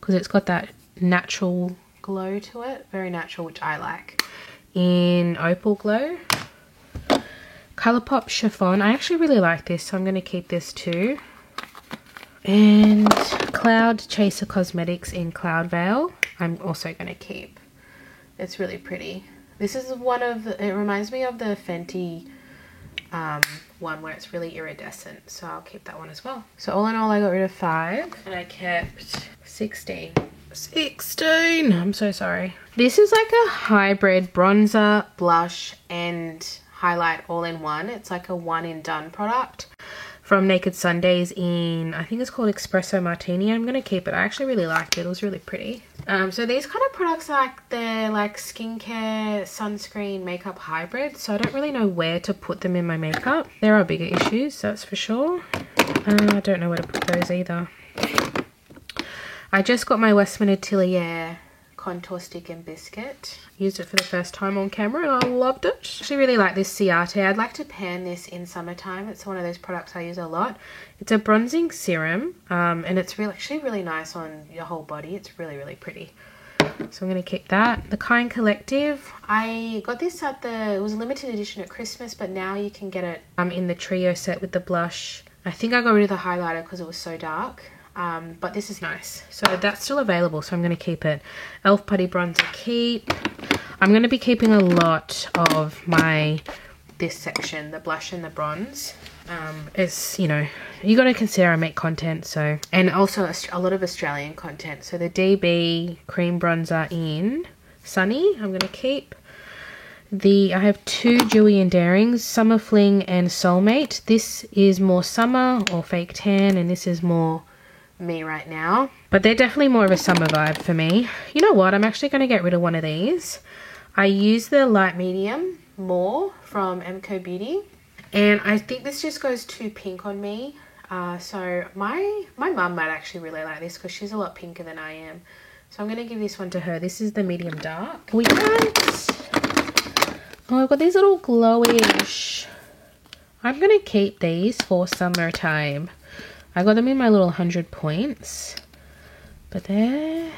because it's got that natural glow to it. Very natural, which I like. In Opal Glow. Colourpop Chiffon. I actually really like this, so I'm going to keep this too. And Cloud Chaser Cosmetics in Cloud Veil, I'm also going to keep. It's really pretty. This is one of the, it reminds me of the Fenty one where it's really iridescent, so I'll keep that one as well. So all in all, I got rid of 5 and I kept 16. 16! I'm so sorry. This is like a hybrid bronzer, blush and highlight all in one. It's like a one and done product from Naked Sundays in, I think it's called Espresso Martini. I'm going to keep it. I actually really liked it. It was really pretty. So these kind of products, they're like skincare, sunscreen, makeup hybrid. So I don't really know where to put them in my makeup. There are bigger issues, that's for sure. I don't know where to put those either. I just got my Westman Atelier contour stick and biscuit. Used it for the first time on camera and I loved it. I actually really like this Ciate. I'd like to pan this in summertime. It's one of those products I use a lot. It's a bronzing serum and it's actually really nice on your whole body. It's really, really pretty. So I'm going to keep that. The Kind Collective. I got this at it was a limited edition at Christmas, but now you can get it in the trio set with the blush. I think I got rid of the highlighter because it was so dark. But this is nice. So that's still available, so I'm going to keep it. Elf Putty Bronzer keep. I'm going to be keeping a lot of this section, the blush and the bronze. It's, you know, you got to consider I make content, so, and also a lot of Australian content. So the DB Cream Bronzer in Sunny, I'm going to keep. I have 2 Dewy and Darings, Summer Fling and Soulmate. This is more summer or fake tan, and this is more me right now, but they're definitely more of a summer vibe for me. You know what, I'm actually going to get rid of one of these. I use the light medium more from MCO Beauty, and I think this just goes too pink on me. So my mum might actually really like this because she's a lot pinker than I am, so I'm going to give this one to her. This is the medium dark. I've got these little glowish. I'm going to keep these for summertime. I got them in my little 100 points, but they'd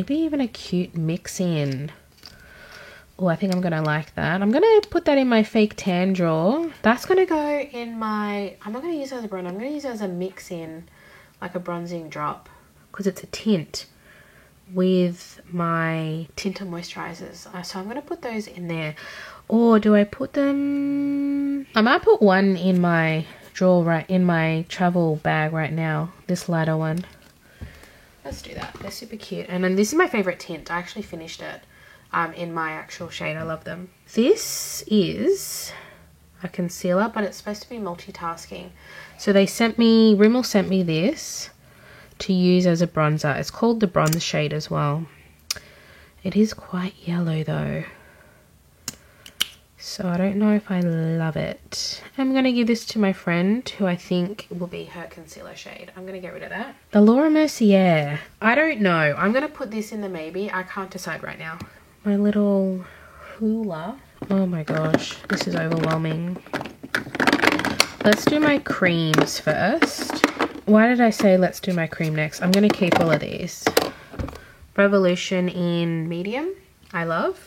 be even a cute mix in. Oh, I think I'm going to like that. I'm going to put that in my fake tan drawer. That's going to go in my, I'm not going to use it as a bronzer. I'm going to use it as a mix in, like a bronzing drop, because it's a tint with my tinted moisturizers. So I'm going to put those in there. Or do I put them? I might put one in my drawer right in my travel bag right now, this lighter one. Let's do that. They're super cute. And then this is my favorite tint. I actually finished it in my actual shade. I love them. This is a concealer, but it's supposed to be multitasking. So Rimmel sent me this to use as a bronzer. It's called the bronze shade as well. It is quite yellow though, so I don't know if I love it. I'm going to give this to my friend who I think will be her concealer shade. I'm going to get rid of that. The Laura Mercier. I don't know. I'm going to put this in the maybe. I can't decide right now. My little hula. Oh my gosh. This is overwhelming. Let's do my creams first. Why did I say let's do my cream next? I'm going to keep all of these. Revolution in medium. I love.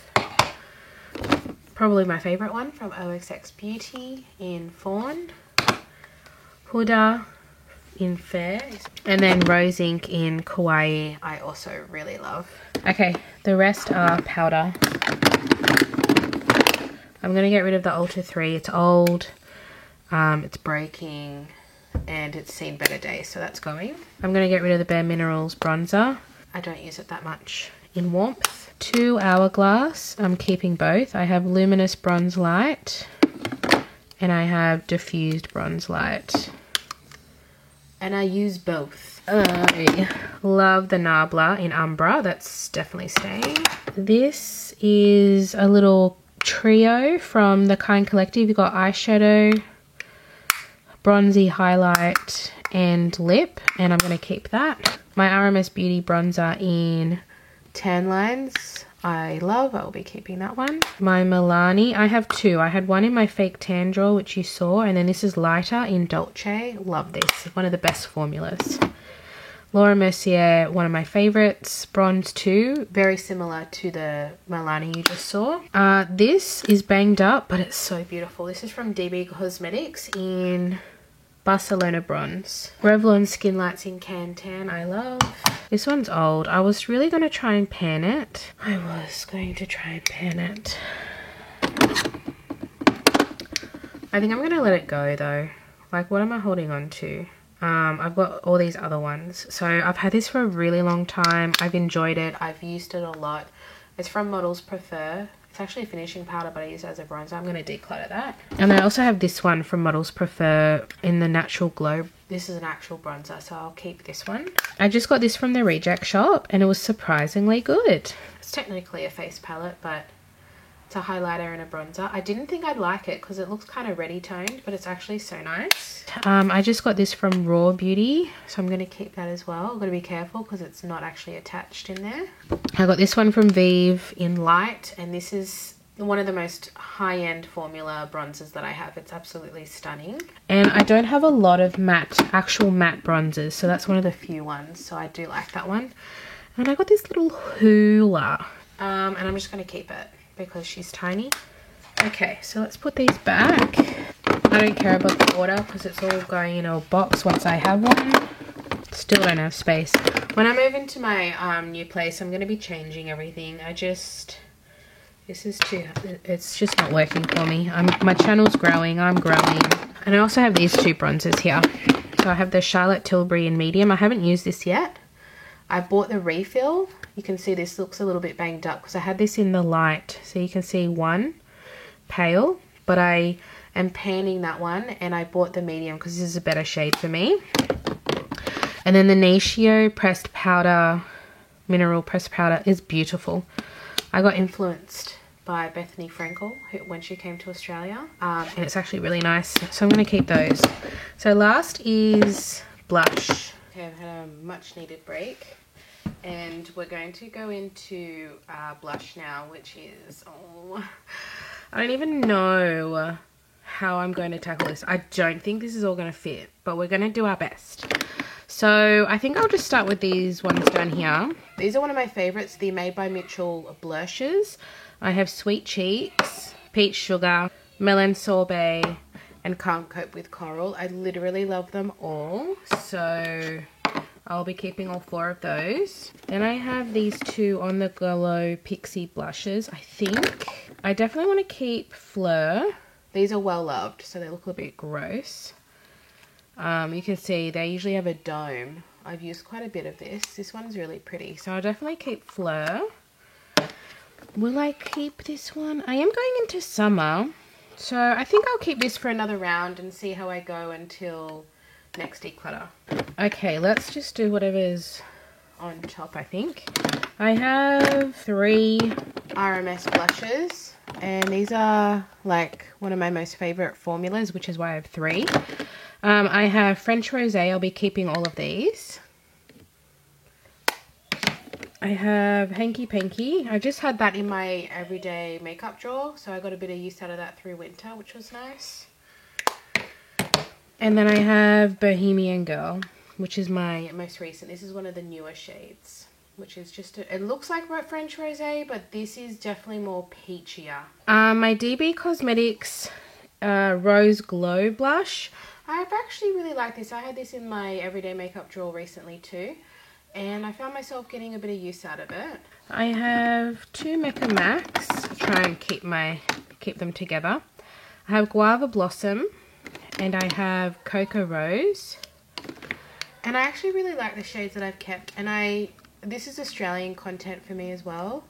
probably my favorite one from OXX Beauty in Fawn, Huda in Fair, and then Rose Ink in Kawaii I also really love. Okay, the rest are powder. I'm going to get rid of the Ultra 3. It's old, it's breaking, and it's seen better days, so that's going. I'm going to get rid of the Bare Minerals bronzer. I don't use it that much. In Warmth. 2 Hourglass. I'm keeping both. I have Luminous Bronze Light, and I have Diffused Bronze Light. And I use both. I love the Nabla in Umbra. That's definitely staying. This is a little trio from the Kind Collective. You've got eyeshadow, bronzy highlight, and lip. And I'm going to keep that. My RMS Beauty bronzer in Tan Lines. I love. I will be keeping that one. My Milani. I have 2. I had one in my fake tan drawer, which you saw, and then this is lighter in Dolce. Love this. One of the best formulas. Laura Mercier, one of my favorites. Bronze 2. Very similar to the Milani you just saw. This is banged up, but it's so beautiful. This is from DB Cosmetics in Barcelona Bronze. Revlon Skin Lights in Can Tan. I love. This one's old. I was really going to try and pan it. I think I'm going to let it go though. Like, what am I holding on to? I've got all these other ones. So I've had this for a really long time. I've enjoyed it. I've used it a lot. It's from Models Prefer. It's actually a finishing powder, but I use it as a bronzer. I'm going to declutter that. And I also have this one from Models Prefer in the Natural Glow. This is an actual bronzer, so I'll keep this one. I just got this from the Reject Shop, and it was surprisingly good. It's technically a face palette, but it's a highlighter and a bronzer. I didn't think I'd like it because it looks kind of reddy toned, but it's actually so nice. I just got this from Raw Beauty, so I'm going to keep that as well. I've got to be careful because it's not actually attached in there. I got this one from Vive in Light, and this is one of the most high-end formula bronzers that I have. It's absolutely stunning. And I don't have a lot of actual matte bronzers, so that's one of the few ones, so I do like that one. And I got this little Hoola, and I'm just going to keep it because she's tiny. Okay, so let's put these back. I don't care about the order because it's all going in a box once I have one. Still don't have space. When I move into my new place, I'm going to be changing everything. It's just not working for me. My channel's growing, I'm growing. And I also have these 2 bronzers here. So I have the Charlotte Tilbury in medium. I haven't used this yet. I bought the refill. You can see this looks a little bit banged up because I had this in the light. So you can see one pale, but I am panning that one, and I bought the medium because this is a better shade for me. And then the Natio pressed powder, mineral pressed powder is beautiful. I got influenced by Bethany Frankel when she came to Australia, and it's actually really nice, so I'm going to keep those. So last is blush. Okay, I've had a much needed break, and we're going to go into blush now, which is, I don't even know how I'm going to tackle this. I don't think this is all going to fit, but we're going to do our best. So I think I'll just start with these ones down here. These are one of my favorites, the Made by Mitchell blushes. I have Sweet Cheeks, Peach Sugar, Melon Sorbet, and Can't Cope with Coral. I literally love them all, so I'll be keeping all 4 of those. Then I have these 2 On The Glow Pixie blushes, I think. I definitely want to keep Fleur. These are well loved, so they look a bit gross. You can see they usually have a dome. I've used quite a bit of this. This one's really pretty, so I'll definitely keep Fleur. Will I keep this one? I am going into summer, so I think I'll keep this for another round and see how I go until next declutter. Okay, let's just do whatever's on top, I think. I have 3 RMS blushes, and these are like one of my most favorite formulas, which is why I have 3. I have French Rosé. I'll be keeping all of these. I have Hanky Panky. I just had that in my everyday makeup drawer, so I got a bit of use out of that through winter, which was nice. And then I have Bohemian Girl, which is my most recent. This is one of the newer shades. which is just, it looks like French Rosé, but this is definitely more peachier. My DB Cosmetics Rose Glow Blush. I've actually really liked this. I had this in my everyday makeup drawer recently too, and I found myself getting a bit of use out of it. I have two Mecca Macs. Try and keep them together. I have Guava Blossom, and I have Cocoa Rose. And I actually really like the shades that I've kept, and this is Australian content for me as well.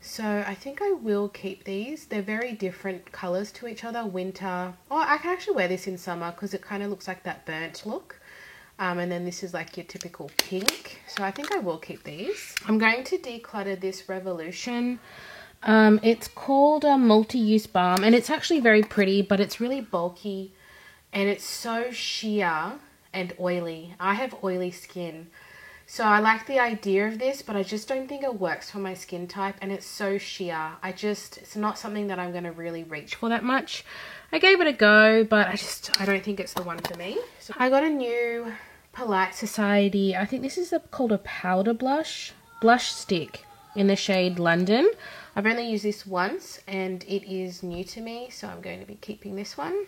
So I think I will keep these. They're very different colours to each other. Winter. Oh, I can actually wear this in summer because it kind of looks like that burnt look. And then this is like your typical pink. So I think I will keep these. I'm going to declutter this Revolution. It's called a multi-use balm, and it's actually very pretty, but it's really bulky and it's so sheer and oily. I have oily skin, so I like the idea of this, but I just don't think it works for my skin type, and it's so sheer. It's not something that I'm going to really reach for that much. I gave it a go, but I don't think it's the one for me. So I got a new Polite Society, I think this is called a powder blush stick in the shade London. I've only used this once and it is new to me, so I'm going to be keeping this one.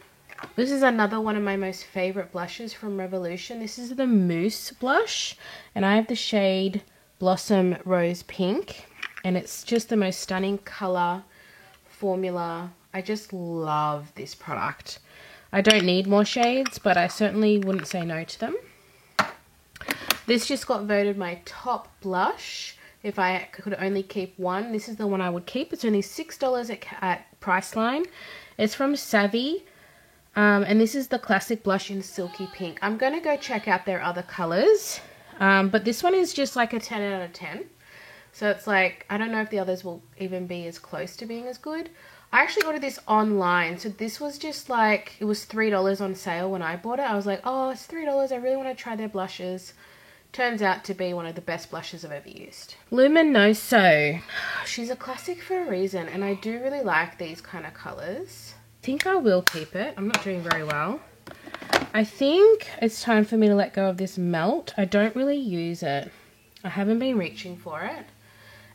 This is another one of my most favourite blushes from Revolution. This is the Mousse blush, and I have the shade Blossom Rose Pink, and it's just the most stunning colour, formula. I just love this product. I don't need more shades, but I certainly wouldn't say no to them. This just got voted my top blush. If I could only keep one, this is the one I would keep. It's only $6 at Priceline. It's from Savvy. And this is the classic blush in Silky Pink. I'm going to go check out their other colours. But this one is just like a 10 out of 10. So it's like, I don't know if the others will even be as close to being as good. I actually ordered this online. So this was just like, it was $3 on sale when I bought it. I was like, oh, it's $3. I really want to try their blushes. Turns out to be one of the best blushes I've ever used. Luminoso. She's a classic for a reason. And I do really like these kind of colours. I think I will keep it. I'm not doing very well. I think it's time for me to let go of this Melt. I don't really use it. I haven't been reaching for it.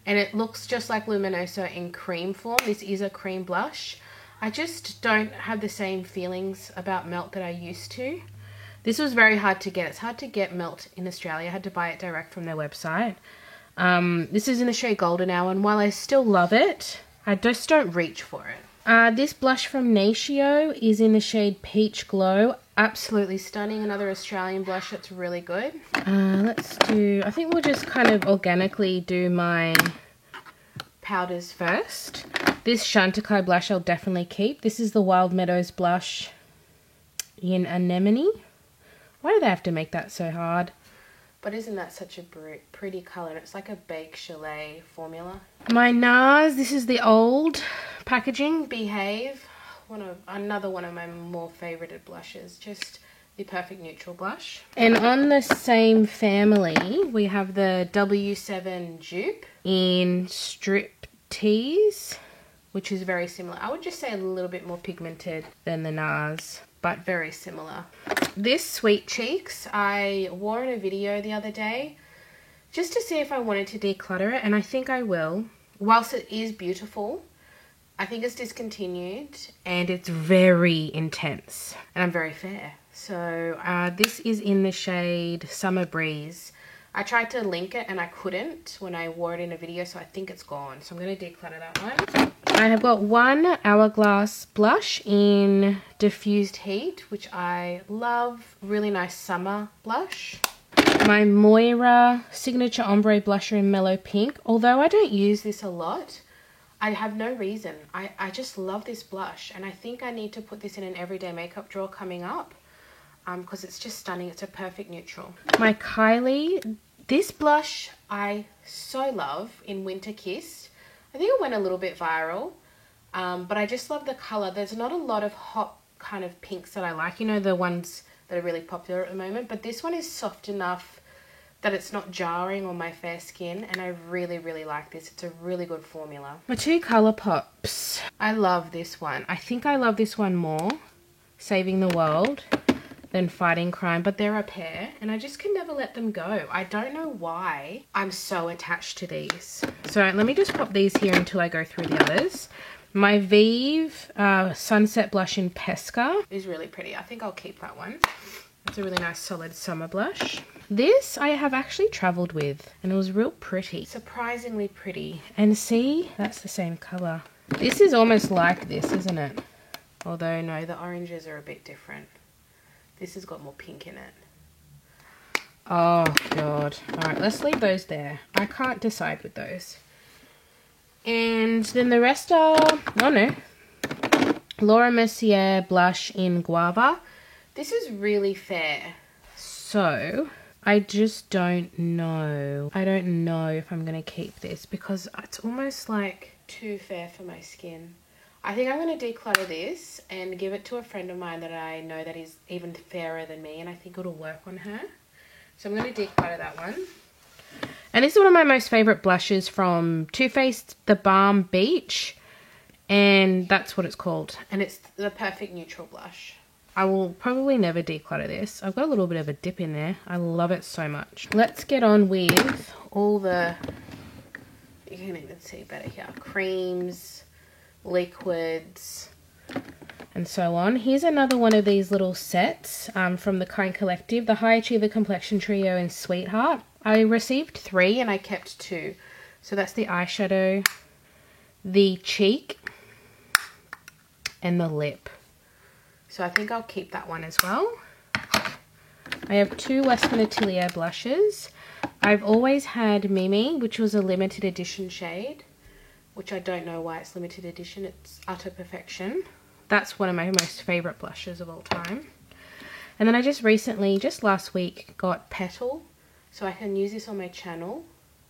And it looks just like Luminoso in cream form. This is a cream blush. I just don't have the same feelings about Melt that I used to. This was very hard to get. It's hard to get Melt in Australia. I had to buy it direct from their website. This is in the shade Golden Hour, and while I still love it, I just don't reach for it. This blush from Natio is in the shade Peach Glow. Absolutely stunning. Another Australian blush that's really good. I think we'll just kind of organically do my powders first. This Chantecaille blush I'll definitely keep. This is the Wild Meadows blush in Anemone. Why do they have to make that so hard? But isn't that such a pretty colour? It's like a Bake Chalet formula. My NARS, this is the old packaging, Behave. Another one of my more favorited blushes. Just the perfect neutral blush. And on the same family, we have the W7 dupe in Strip Tease, which is very similar. I would just say a little bit more pigmented than the NARS, but very similar. This Sweet Cheeks, I wore in a video the other day just to see if I wanted to declutter it, and I think I will. Whilst it is beautiful, I think it's discontinued and it's very intense, and I'm very fair. So this is in the shade Summer Breeze. I tried to link it and I couldn't when I wore it in a video, so I think it's gone. So I'm going to declutter that one. I have got one Hourglass blush in Diffused Heat, which I love. Really nice summer blush. My Moira Signature Ombre Blusher in Mellow Pink. Although I don't use this a lot, I have no reason. I just love this blush, and I think I need to put this in an everyday makeup drawer coming up because it's just stunning. It's a perfect neutral. My Kylie, this blush I so love in Winter Kiss. I think it went a little bit viral, but I just love the colour. There's not a lot of hot kind of pinks that I like, you know, the ones that are really popular at the moment, but this one is soft enough that it's not jarring on my fair skin, and I really, really like this. It's a really good formula. My two Colourpops. I love this one. I think I love this one more, Saving the World. than Fighting Crime, but they're a pair and I just can never let them go. I don't know why I'm so attached to these. So let me just pop these here until I go through the others. My Vive Sunset Blush in Pesca is really pretty. I think I'll keep that one. It's a really nice solid summer blush. This I have actually travelled with and it was real pretty. Surprisingly pretty. And see, that's the same colour. This is almost like this, isn't it? Although no, the oranges are a bit different. This has got more pink in it. Oh God. Alright, let's leave those there. I can't decide with those. And then the rest are, oh no, Laura Mercier blush in Guava. This is really fair. So I just don't know. I don't know if I'm going to keep this because it's almost like too fair for my skin. I think I'm going to declutter this and give it to a friend of mine that I know that is even fairer than me, and I think it'll work on her. So I'm going to declutter that one. And this is one of my most favourite blushes from Too Faced, the Balm Beach. And that's what it's called. And it's the perfect neutral blush. I will probably never declutter this. I've got a little bit of a dip in there. I love it so much. Let's get on with all the, you can even see better here, creams, liquids, and so on. Here's another one of these little sets from the Kind Collective, the High Achiever Complexion Trio in Sweetheart. I received 3 and I kept 2. So that's the eyeshadow, the cheek, and the lip. So I think I'll keep that one as well. I have 2 Western Atelier blushes. I've always had Mimi, which was a limited edition shade, which I don't know why it's limited edition. It's Utter Perfection. That's one of my most favourite blushes of all time. And then I just recently, just last week, got Petal. So I can use this on my channel.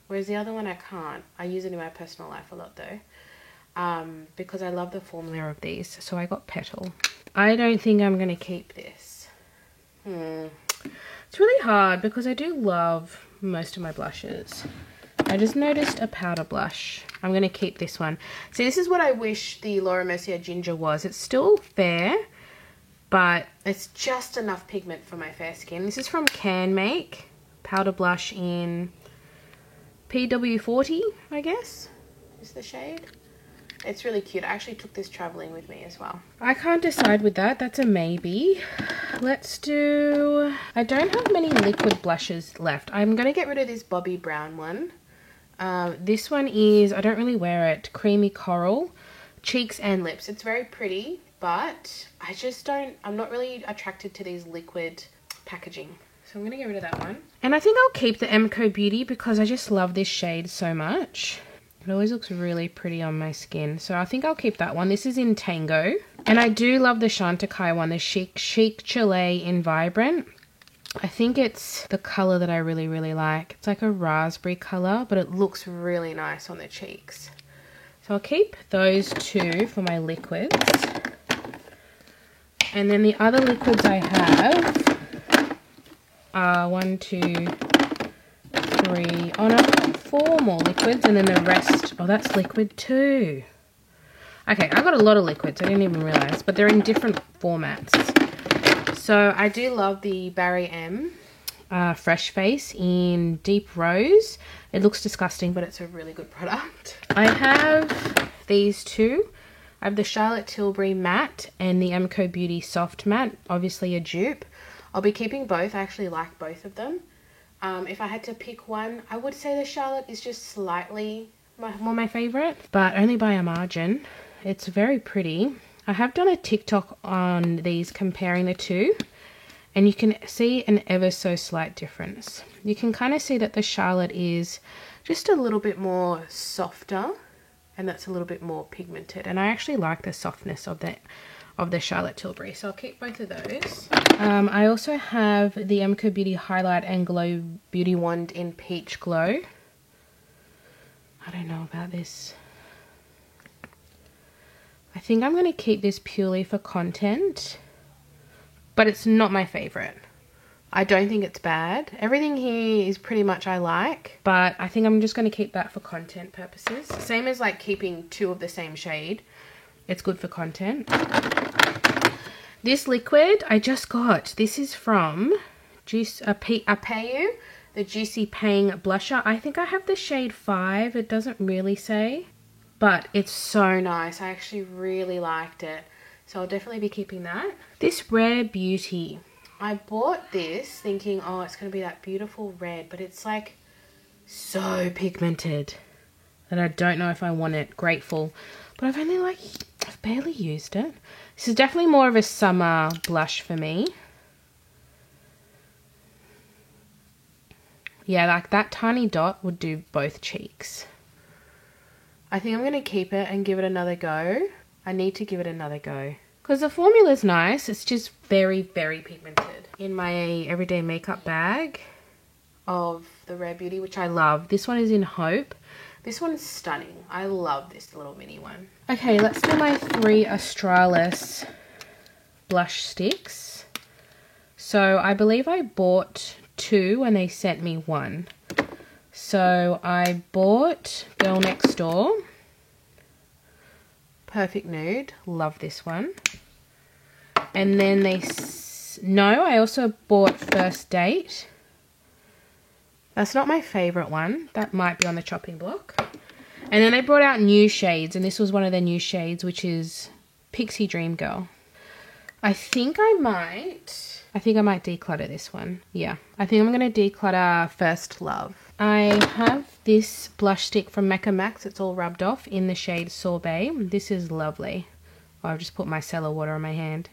Whereas the other one I can't. I use it in my personal life a lot though. Because I love the formula of these. So I got Petal. I don't think I'm going to keep this. It's really hard because I do love most of my blushes. I just noticed a powder blush. I'm going to keep this one. See, this is what I wish the Laura Mercier Ginger was. It's still fair, but it's just enough pigment for my fair skin. This is from Can Make. Powder blush in PW40, I guess, is the shade. It's really cute. I actually took this traveling with me as well. I can't decide with that. That's a maybe. Let's do... I don't have many liquid blushes left. I'm going to get rid of this Bobbi Brown one. This one is, I don't really wear it, Creamy Coral, cheeks and lips. It's very pretty, but I just don't, I'm not really attracted to these liquid packaging. So I'm going to get rid of that one. And I think I'll keep the Emco Beauty because I just love this shade so much. It always looks really pretty on my skin. So I think I'll keep that one. This is in Tango. And I do love the Chantecaille one, the Chic Chile in Vibrant. I think it's the colour that I really, really like. It's like a raspberry colour, but it looks really nice on the cheeks. So I'll keep those 2 for my liquids. And then the other liquids I have are 1, 2, 3, oh no, 4 more liquids, and then the rest, oh that's liquid too. Okay, I've got a lot of liquids, I didn't even realise, but they're in different formats. So I do love the Barry M Fresh Face in Deep Rose. It looks disgusting, but it's a really good product. I have these 2. I have the Charlotte Tilbury Matte and the Emco Beauty Soft Matte, obviously a dupe. I'll be keeping both. I actually like both of them. If I had to pick one, I would say the Charlotte is just slightly more my favourite, but only by a margin. It's very pretty. I have done a TikTok on these comparing the 2, and you can see an ever so slight difference. You can kind of see that the Charlotte is just a little bit more softer, and that's a little bit more pigmented, and I actually like the softness of the Charlotte Tilbury, so I'll keep both of those. I also have the Emco Beauty Highlight and Glow Beauty Wand in Peach Glow. I don't know about this. I think I'm going to keep this purely for content, but it's not my favourite. I don't think it's bad. Everything here is pretty much I like, but I think I'm just going to keep that for content purposes. Same as like keeping 2 of the same shade. It's good for content. This liquid I just got. This is from Apayu, the Juicy Pang blusher. I think I have the shade 5. It doesn't really say, but it's so nice. I actually really liked it. So I'll definitely be keeping that. This Rare Beauty. I bought this thinking, oh, it's going to be that beautiful red, but it's like so pigmented that I don't know if I want it. Grateful. But I've barely used it. This is definitely more of a summer blush for me. Yeah, like that tiny dot would do both cheeks. I think I'm going to keep it and give it another go. I need to give it another go. Because the formula's nice. It's just very, very pigmented. In my everyday makeup bag of the Rare Beauty, which I love. This one is in Hope. This one is stunning. I love this little mini one. Okay, let's do my 3 Australis blush sticks. So I believe I bought 2 and they sent me 1. So I bought Girl Next Door. Perfect Nude. Love this one. And then I also bought First Date. That's not my favourite one. That might be on the chopping block. And then they brought out new shades, and this was one of the new shades, which is Pixie Dream Girl. I think I might declutter this one. Yeah, I think I'm going to declutter First Love. I have this blush stick from Mecca Max. It's all rubbed off in the shade Sorbet. This is lovely. Oh, I've just put my cellar water on my hand.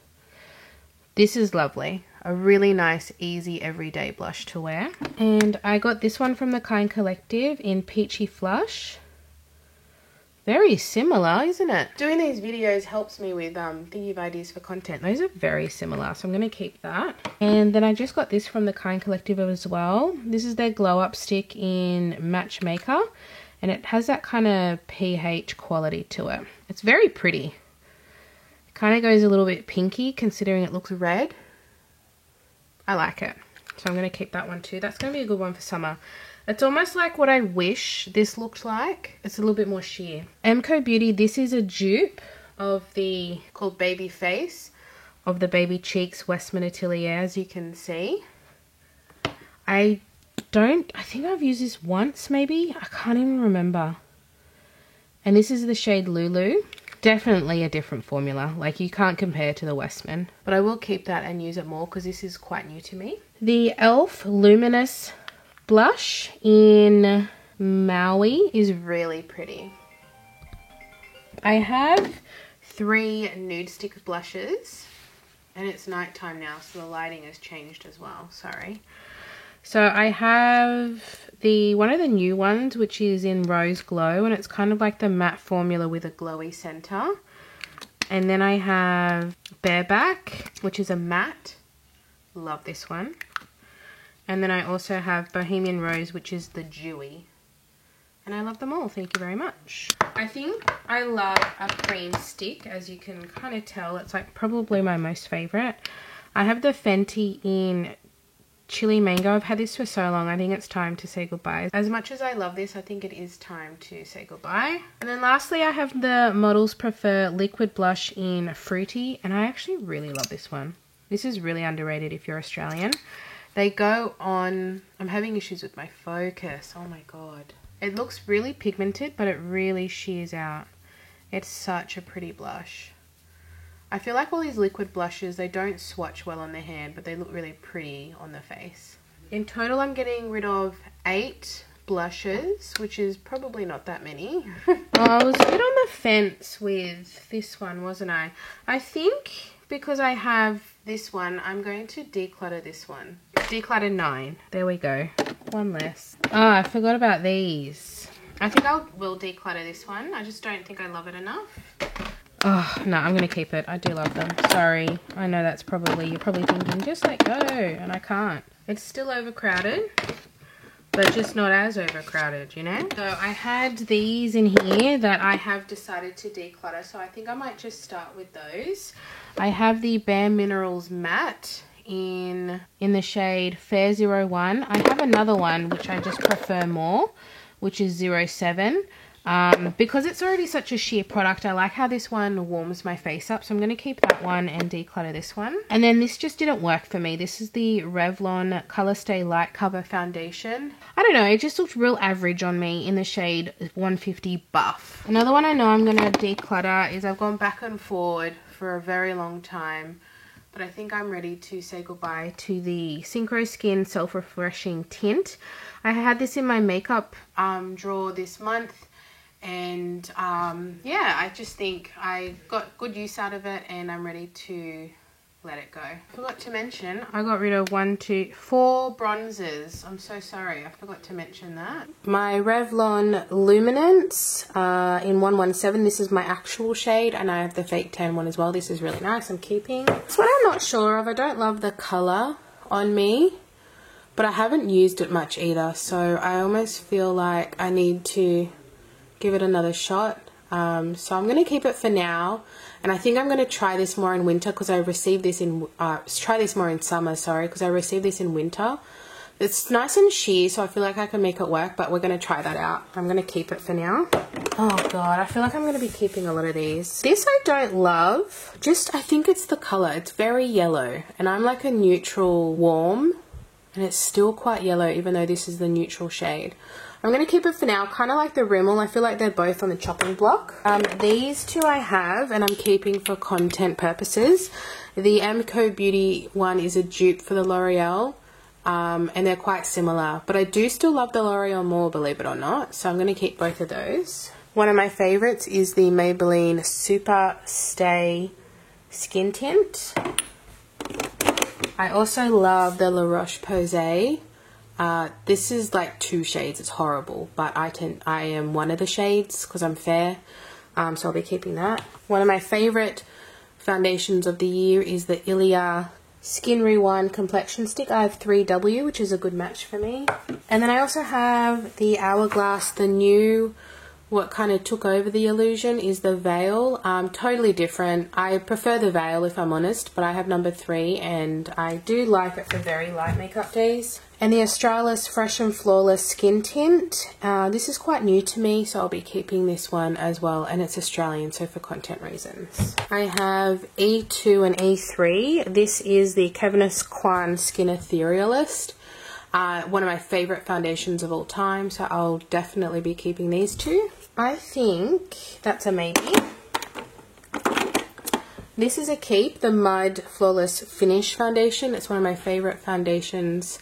This is lovely. A really nice, easy, everyday blush to wear. And I got this one from the Kind Collective in Peachy Flush. Very similar, isn't it? Doing these videos helps me with thinking of ideas for content. Those are very similar, so I'm going to keep that. And then I just got this from the Kind Collective as well. This is their Glow Up Stick in Matchmaker. And it has that kind of pH quality to it. It's very pretty. It kind of goes a little bit pinky considering it looks red. I like it. So I'm going to keep that one too. That's going to be a good one for summer. It's almost like what I wish this looked like. It's a little bit more sheer. Emco Beauty, this is a dupe of the, called Baby Face, of the Baby Cheeks Westman Atelier, as you can see. I think I've used this once maybe. I can't even remember. And this is the shade Lulu. Definitely a different formula. Like, you can't compare to the Westman. But I will keep that and use it more because this is quite new to me. The e.l.f. Luminous blush in Maui is really pretty. I have 3 nude stick blushes and it's nighttime now, so the lighting has changed as well. Sorry. So I have one of the new ones, which is in Rose Glow, and it's kind of like the matte formula with a glowy center. And then I have Bareback, which is a matte. Love this one. And then I also have Bohemian Rose, which is the dewy. And I love them all. Thank you very much. I think I love a cream stick, as you can kind of tell. It's like probably my most favorite. I have the Fenty in Chili Mango. I've had this for so long. I think it's time to say goodbye. As much as I love this, I think it is time to say goodbye. And then lastly, I have the Models Prefer Liquid Blush in Fruity. And I actually really love this one. This is really underrated if you're Australian. They go on... I'm having issues with my focus. Oh my god. It looks really pigmented, but it really sheers out. It's such a pretty blush. I feel like all these liquid blushes, they don't swatch well on the hand, but they look really pretty on the face. In total, I'm getting rid of 8 blushes, which is probably not that many. I was a bit on the fence with this one, wasn't I? I think because I have this one, I'm going to declutter this one. Declutter 9. There we go. One less. Oh, I forgot about these. I think I will declutter this one. I just don't think I love it enough. Oh, no, I'm going to keep it. I do love them. Sorry. I know that's probably, you're probably thinking, just let go. And I can't. It's still overcrowded, but just not as overcrowded, you know? So I had these in here that I have decided to declutter. So I think I might just start with those. I have the Bare Minerals Matte in the shade Fair 01. I have another one, which I just prefer more, which is 07. Because it's already such a sheer product, I like how this one warms my face up. So I'm going to keep that one and declutter this one. And then this just didn't work for me. This is the Revlon Color Stay Light Cover Foundation. I don't know, it just looked real average on me in the shade 150 Buff. Another one I know I'm going to declutter is I've gone back and forward for a very long time, but I think I'm ready to say goodbye to the Synchro Skin Self Refreshing Tint. I had this in my makeup drawer this month, and yeah, I just think I got good use out of it and I'm ready to let it go. Forgot to mention, I got rid of 4 bronzers. I'm so sorry, I forgot to mention that. My Revlon Luminance in 117, this is my actual shade, and I have the fake tan one as well. This is really nice, I'm keeping. This one I'm not sure of, I don't love the colour on me, but I haven't used it much either, so I almost feel like I need to give it another shot. So I'm going to keep it for now, and I think I'm going to try this more in winter because I received this in, try this more in summer, sorry, because I received this in winter. It's nice and sheer, so I feel like I can make it work, but we're going to try that out. I'm going to keep it for now. Oh god, I feel like I'm going to be keeping a lot of these. This I don't love, just I think it's the colour. It's very yellow, and I'm like a neutral warm, and it's still quite yellow even though this is the neutral shade. I'm going to keep it for now, kind of like the Rimmel. I feel like they're both on the chopping block. These two I have, and I'm keeping for content purposes. The Amco Beauty one is a dupe for the L'Oreal, and they're quite similar. But I do still love the L'Oreal more, believe it or not, so I'm going to keep both of those. One of my favourites is the Maybelline Super Stay Skin Tint. I also love the La Roche-Posay. This is like 2 shades, it's horrible, but I am one of the shades because I'm fair, so I'll be keeping that. One of my favourite foundations of the year is the Ilia Skin Rewind Complexion Stick. I have 3W, which is a good match for me. And then I also have the Hourglass, the new, what kind of took over the illusion is the Veil. Totally different. I prefer the Veil if I'm honest, but I have number 3 and I do like it for very light makeup days. And the Australis Fresh and Flawless Skin Tint. This is quite new to me, so I'll be keeping this one as well, and it's Australian, so for content reasons. I have E2 and E3. This is the Kevnis Kwan Skin Etherealist. One of my favourite foundations of all time, so I'll definitely be keeping these 2. I think that's a maybe. This is a keep, the Mud Flawless Finish Foundation. It's one of my favourite foundations.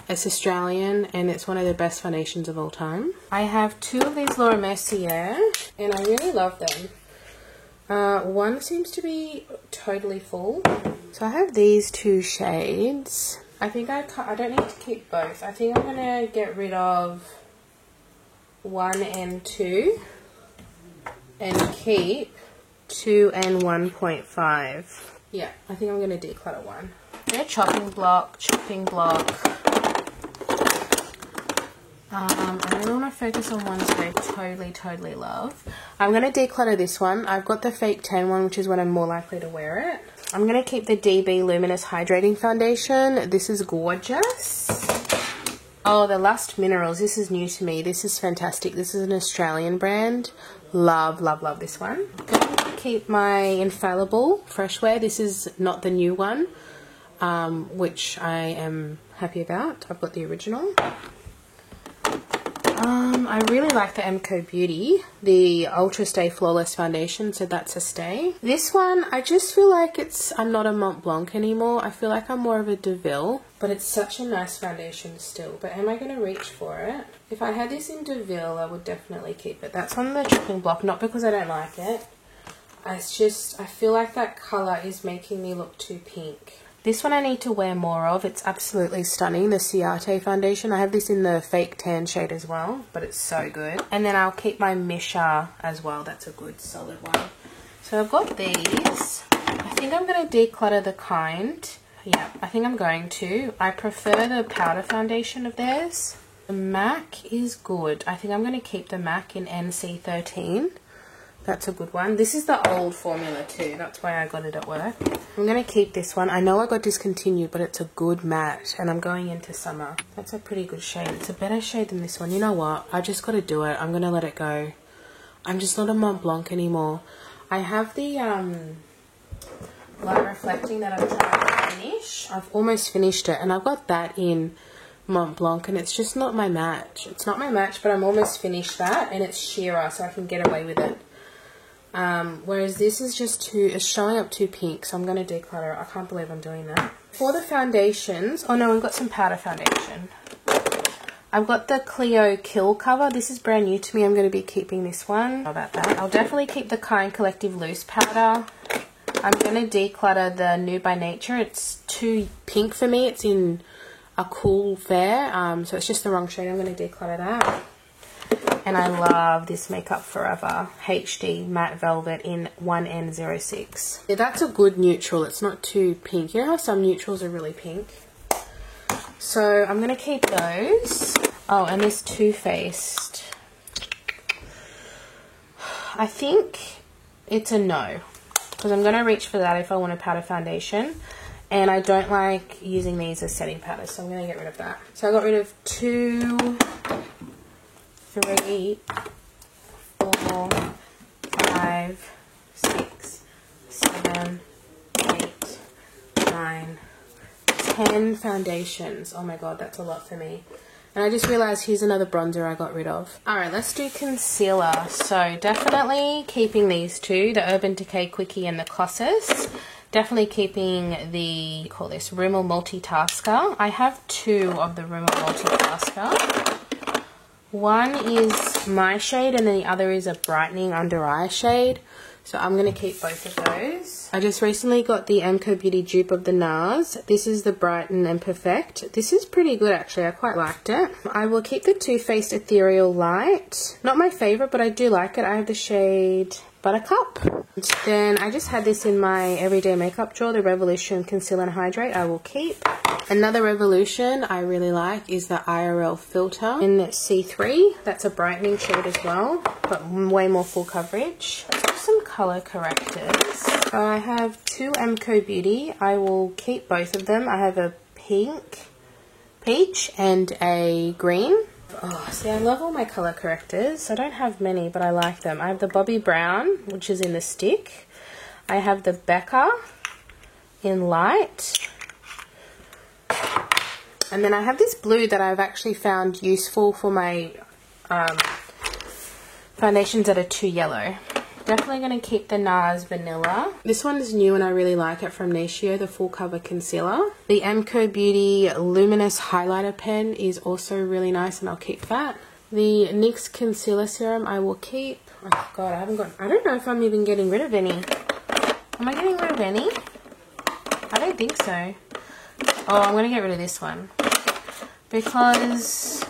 It's Australian, and it's one of the best foundations of all time. I have 2 of these Laura Mercier, and I really love them. One seems to be totally full. So I have these 2 shades. I think I don't need to keep both. I think I'm going to get rid of 1 and 2 and keep 2 and 1.5. Yeah, I think I'm going to declutter 1. A chopping block. I really want to focus on ones that I totally love. I'm going to declutter this one. I've got the fake tan one, which is when I'm more likely to wear it. I'm going to keep the DB Luminous Hydrating Foundation. This is gorgeous. Oh, the Lust Minerals. This is new to me. This is fantastic. This is an Australian brand. Love this one. I'm going to keep my Infallible Fresh Wear. This is not the new one, which I am happy about. I've got the original. I really like the Amco Beauty, the Ultra Stay Flawless Foundation, so that's a stay. This one, I just feel like I'm not a Mont Blanc anymore. I feel like I'm more of a DeVille, but it's such a nice foundation still. But am I going to reach for it? If I had this in DeVille, I would definitely keep it. That's on the chopping block, not because I don't like it. It's just, I feel like that colour is making me look too pink. This one I need to wear more of. It's absolutely stunning, the Ciate foundation. I have this in the fake tan shade as well, but it's so good. And then I'll keep my Misha as well. That's a good solid one. So I've got these. I think I'm going to declutter the Kind. Yeah, I think I'm going to. I prefer the powder foundation of theirs. The MAC is good. I think I'm going to keep the MAC in NC13. That's a good one. This is the old formula too. That's why I got it at work. I'm going to keep this one. I know I got discontinued, but it's a good matte, and I'm going into summer. That's a pretty good shade. It's a better shade than this one. You know what? I just got to do it. I'm going to let it go. I'm just not a Mont Blanc anymore. I have the light reflecting that I'm trying to finish. I've almost finished it, and I've got that in Mont Blanc, and it's just not my match. It's not my match, but I'm almost finished that, and it's sheerer, so I can get away with it. Whereas this is just it's showing up too pink, so I'm going to declutter it. I can't believe I'm doing that. For the foundations, oh no, we've got some powder foundation. I've got the Clio Kill cover. This is brand new to me. I'm going to be keeping this one. How about that? I'll definitely keep the Kind Collective loose powder. I'm going to declutter the Nude by Nature. It's too pink for me. It's in a cool fair, so it's just the wrong shade. I'm going to declutter that. And I love this Makeup Forever HD Matte Velvet in 1N06. Yeah, that's a good neutral. It's not too pink. You know how some neutrals are really pink? So I'm going to keep those. Oh, and this Too Faced. I think it's a no, because I'm going to reach for that if I want a powder foundation. And I don't like using these as setting powders, so I'm going to get rid of that. So I got rid of 2, 3, 4, 5, 6, 7, 8, 9, 10 foundations. Oh my god, that's a lot for me. And I just realised here's another bronzer I got rid of. Alright, let's do concealer. So definitely keeping these two, the Urban Decay Quickie and the Kosas. Definitely keeping the, call this, Rimmel Multitasker. I have 2 of the Rimmel Multitasker. One is my shade and then the other is a brightening under eye shade. So I'm going to keep both of those. I just recently got the Amco Beauty dupe of the NARS. This is the Brighten and Perfect. This is pretty good actually. I quite liked it. I will keep the Too Faced Ethereal Light. Not my favourite, but I do like it. I have the shade Buttercup. And then I just had this in my everyday makeup drawer, the Revolution Conceal and Hydrate. I will keep. Another Revolution I really like is the IRL Filter in C3. That's a brightening shade as well, but way more full coverage. Some colour correctors. So I have 2 Amco Beauty. I will keep both of them. I have a pink, peach, and a green. Oh, see, I love all my colour correctors. I don't have many, but I like them. I have the Bobbi Brown, which is in the stick. I have the Becca in light. And then I have this blue that I've actually found useful for my foundations that are too yellow. Definitely going to keep the NARS Vanilla. This one is new and I really like it, from Natio, the full cover concealer. The Amco Beauty Luminous Highlighter Pen is also really nice and I'll keep that. The NYX Concealer Serum I will keep. Oh god, I don't know if I'm even getting rid of any. Am I getting rid of any? I don't think so. Oh, I'm going to get rid of this one. Because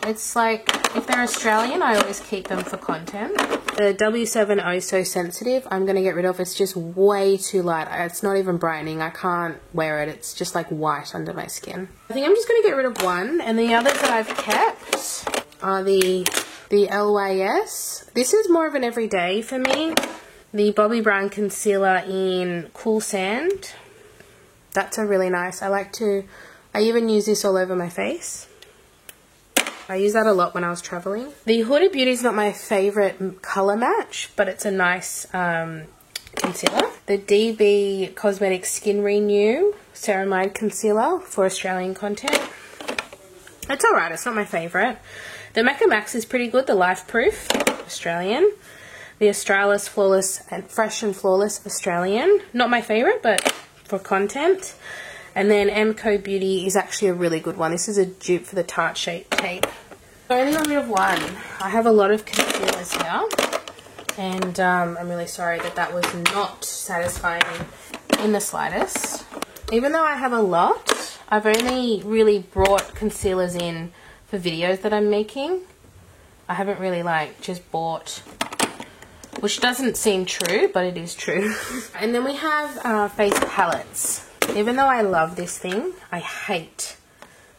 it's like, if they're Australian, I always keep them for content. The W7 Oh So Sensitive, I'm going to get rid of. It's just way too light. It's not even brightening. I can't wear it. It's just like white under my skin. I think I'm just going to get rid of one. And the others that I've kept are the LYS. This is more of an everyday for me. The Bobbi Brown Concealer in Cool Sand. That's a really nice. I even use this all over my face. I use that a lot when I was traveling. The Huda Beauty is not my favourite colour match, but it's a nice concealer. The DB Cosmetics Skin Renew Ceramide Concealer for Australian content. It's alright, it's not my favourite. The Mecca Max is pretty good, the Life Proof Australian. The Australis Flawless and Fresh and Flawless Australian. Not my favourite, but for content. And then Amco Beauty is actually a really good one. This is a dupe for the Tarte Shape Tape. I only got rid of one. I have a lot of concealers here. And I'm really sorry that was not satisfying in the slightest. Even though I have a lot, I've only really brought concealers in for videos that I'm making. I haven't really just bought, which doesn't seem true, but it is true. And then we have face palettes. Even though I love this thing, I hate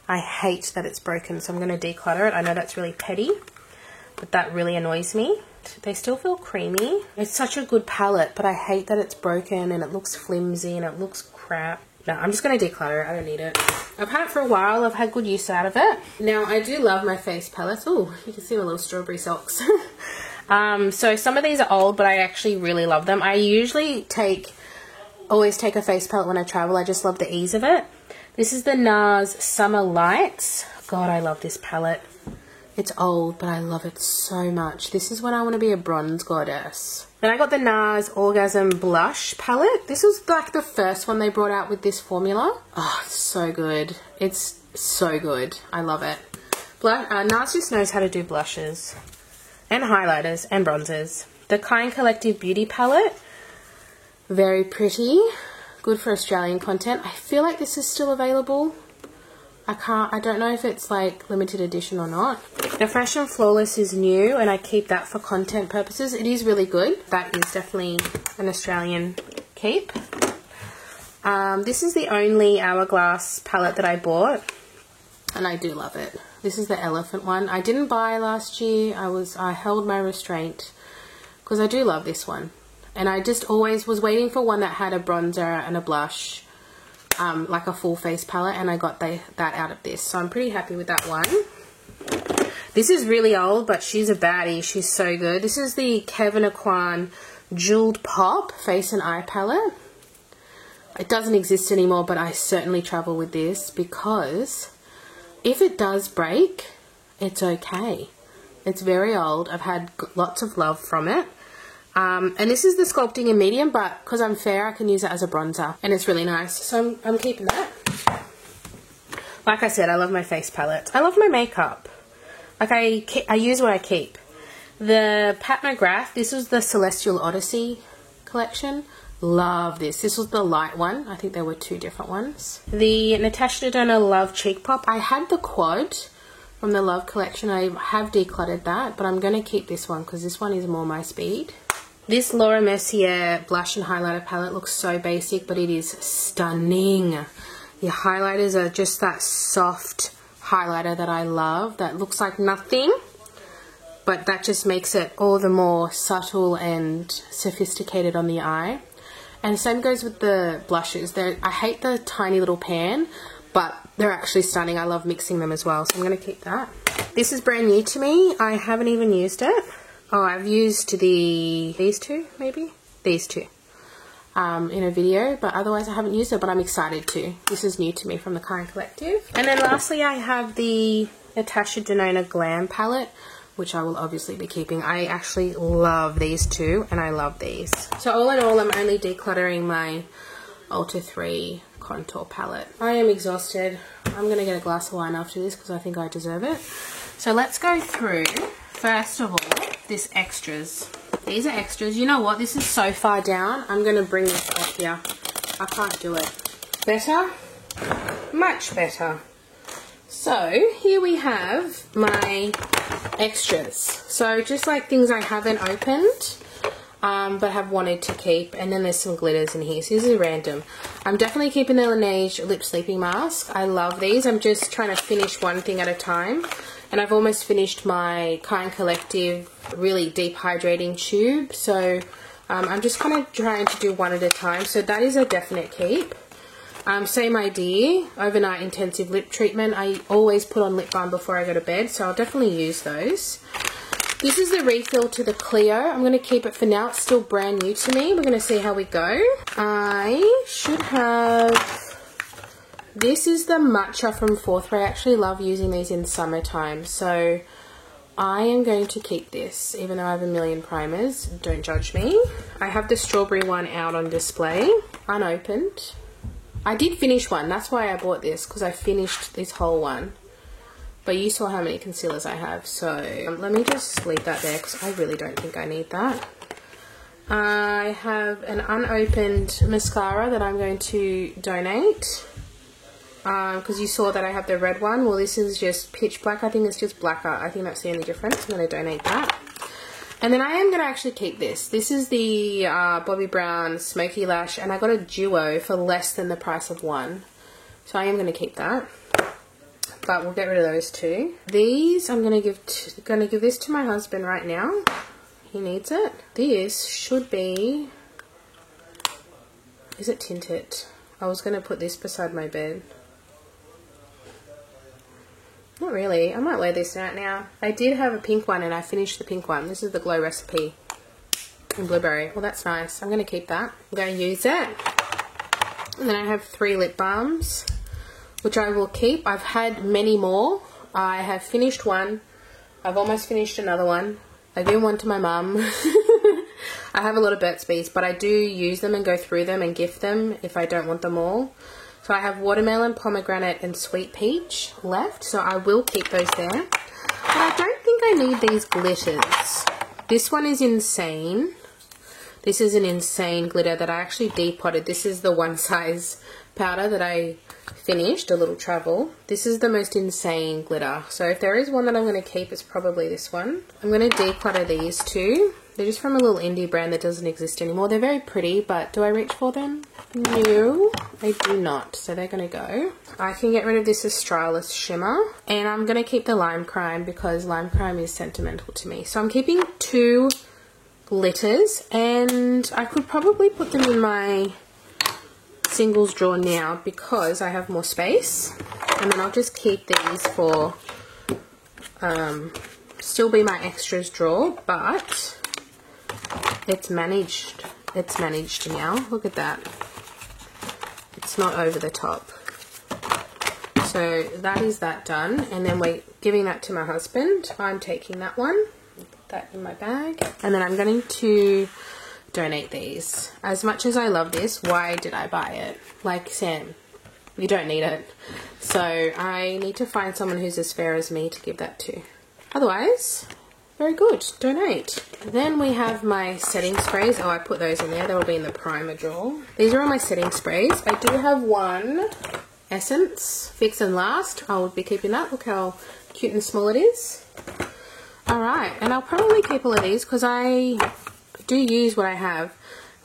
that it's broken, so I'm going to declutter it. I know that's really petty, but that really annoys me. They still feel creamy. It's such a good palette, but I hate that it's broken and it looks flimsy and it looks crap. No, I'm just going to declutter it. I don't need it. I've had it for a while. I've had good use out of it. Now, I do love my face palettes. Oh, you can see my little strawberry socks. So some of these are old, but I actually really love them. I usually always take a face palette when I travel. I just love the ease of it. This is the NARS Summer Lights. God, I love this palette. It's old, but I love it so much. This is when I want to be a bronze goddess. Then I got the NARS Orgasm Blush palette. This was like the first one they brought out with this formula. Oh, it's so good. It's so good. I love it. NARS just knows how to do blushes and highlighters and bronzers. The Kind Collective Beauty palette. Very pretty. Good for Australian content. I feel like this is still available. I don't know if it's like limited edition or not. The Fresh and Flawless is new and I keep that for content purposes. It is really good. That is definitely an Australian keep. This is the only Hourglass palette that I bought and I do love it. This is the elephant one. I didn't buy last year. I held my restraint because I do love this one. And I just always was waiting for one that had a bronzer and a blush. Like a full face palette, and I got that out of this, so I'm pretty happy with that one. This is really old, but she's a baddie. She's so good. This is the Kevyn Aucoin Jeweled Pop Face and Eye palette. It doesn't exist anymore, but I certainly travel with this because if it does break, it's okay. It's very old. I've had lots of love from it. And this is the Sculpting in Medium, but because I'm fair, I can use it as a bronzer. And it's really nice. So I'm keeping that. Like I said, I love my face palettes. I love my makeup. Like I use what I keep. The Pat McGrath, this was the Celestial Odyssey collection. Love this. This was the light one. I think there were two different ones. The Natasha Denona Love Cheek Pop. I had the quad from the Love collection. I have decluttered that, but I'm going to keep this one because this one is more my speed. This Laura Mercier blush and highlighter palette looks so basic, but it is stunning. The highlighters are just that soft highlighter that I love. That looks like nothing, but that just makes it all the more subtle and sophisticated on the eye. And the same goes with the blushes. I hate the tiny little pan, but they're actually stunning. I love mixing them as well, so I'm going to keep that. This is brand new to me. I haven't even used it. Oh, I've used these two, maybe? These two in a video, but otherwise I haven't used it, but I'm excited to. This is new to me from the Kind Collective. And then lastly, I have the Natasha Denona Glam palette, which I will obviously be keeping. I actually love these two, and I love these. So all in all, I'm only decluttering my Ulta 3 contour palette. I am exhausted. I'm going to get a glass of wine after this because I think I deserve it. So let's go through, first of all, this extras. These are extras. You know what? This is so far down. I'm going to bring this up here. I can't do it. Better? Much better. So here we have my extras. So just like things I haven't opened, but have wanted to keep. And then there's some glitters in here. So this is random. I'm definitely keeping the Laneige Lip Sleeping Mask. I love these. I'm just trying to finish one thing at a time. And I've almost finished my Kind Collective really deep hydrating tube. So I'm just kind of trying to do one at a time. So that is a definite keep. Same idea, overnight intensive lip treatment. I always put on lip balm before I go to bed, so I'll definitely use those. This is the refill to the Clio. I'm going to keep it for now. It's still brand new to me. We're going to see how we go. I should have... This is the Matcha from Forth. I actually love using these in summertime, so I am going to keep this, even though I have a million primers. Don't judge me. I have the strawberry one out on display, unopened. I did finish one. That's why I bought this, because I finished this whole one. But you saw how many concealers I have, so let me just leave that there, because I really don't think I need that. I have an unopened mascara that I'm going to donate. Because you saw that I have the red one. Well, this is just pitch black. I think it's just blacker. I think that's the only difference. I'm going to donate that. And then I am going to actually keep this. This is the Bobbi Brown Smoky Lash, and I got a duo for less than the price of one. So I am going to keep that. But we'll get rid of those two. These I'm going to give this to my husband right now. He needs it. This should be... Is it tinted? I was going to put this beside my bed. Not really. I might wear this out now. I did have a pink one and I finished the pink one. This is the Glow Recipe in Blueberry. Well, that's nice. I'm going to keep that. I'm going to use it. And then I have 3 lip balms, which I will keep. I've had many more. I have finished one. I've almost finished another one. I gave one to my mum. I have a lot of Burt's Bees, but I do use them and go through them and gift them if I don't want them all. So I have watermelon, pomegranate and sweet peach left, so I will keep those there. But I don't think I need these glitters. This one is insane. This is an insane glitter that I actually depotted. This is the one size powder that I finished, a little travel. This is the most insane glitter. So if there is one that I'm going to keep, it's probably this one. I'm going to declutter these two. They're just from a little indie brand that doesn't exist anymore. They're very pretty, but do I reach for them? No, I do not. So they're going to go. I can get rid of this Australis shimmer. And I'm going to keep the Lime Crime because Lime Crime is sentimental to me. So I'm keeping 2 glitters, and I could probably put them in my singles drawer now because I have more space. And then I'll just keep these for still be my extras drawer, but it's managed. It's managed now. Look at that. It's not over the top. So that is that done. And then we're giving that to my husband. I'm taking that one. Put that in my bag. And then I'm going to donate these. As much as I love this, why did I buy it? Like, Sam, you don't need it. So I need to find someone who's as fair as me to give that to. Otherwise, very good. Donate. Then we have my setting sprays. Oh, I put those in there. They will be in the primer drawer. These are all my setting sprays. I do have one Essence Fix and Last. I will be keeping that. Look how cute and small it is. Alright, and I'll probably keep all of these because I do use what I have.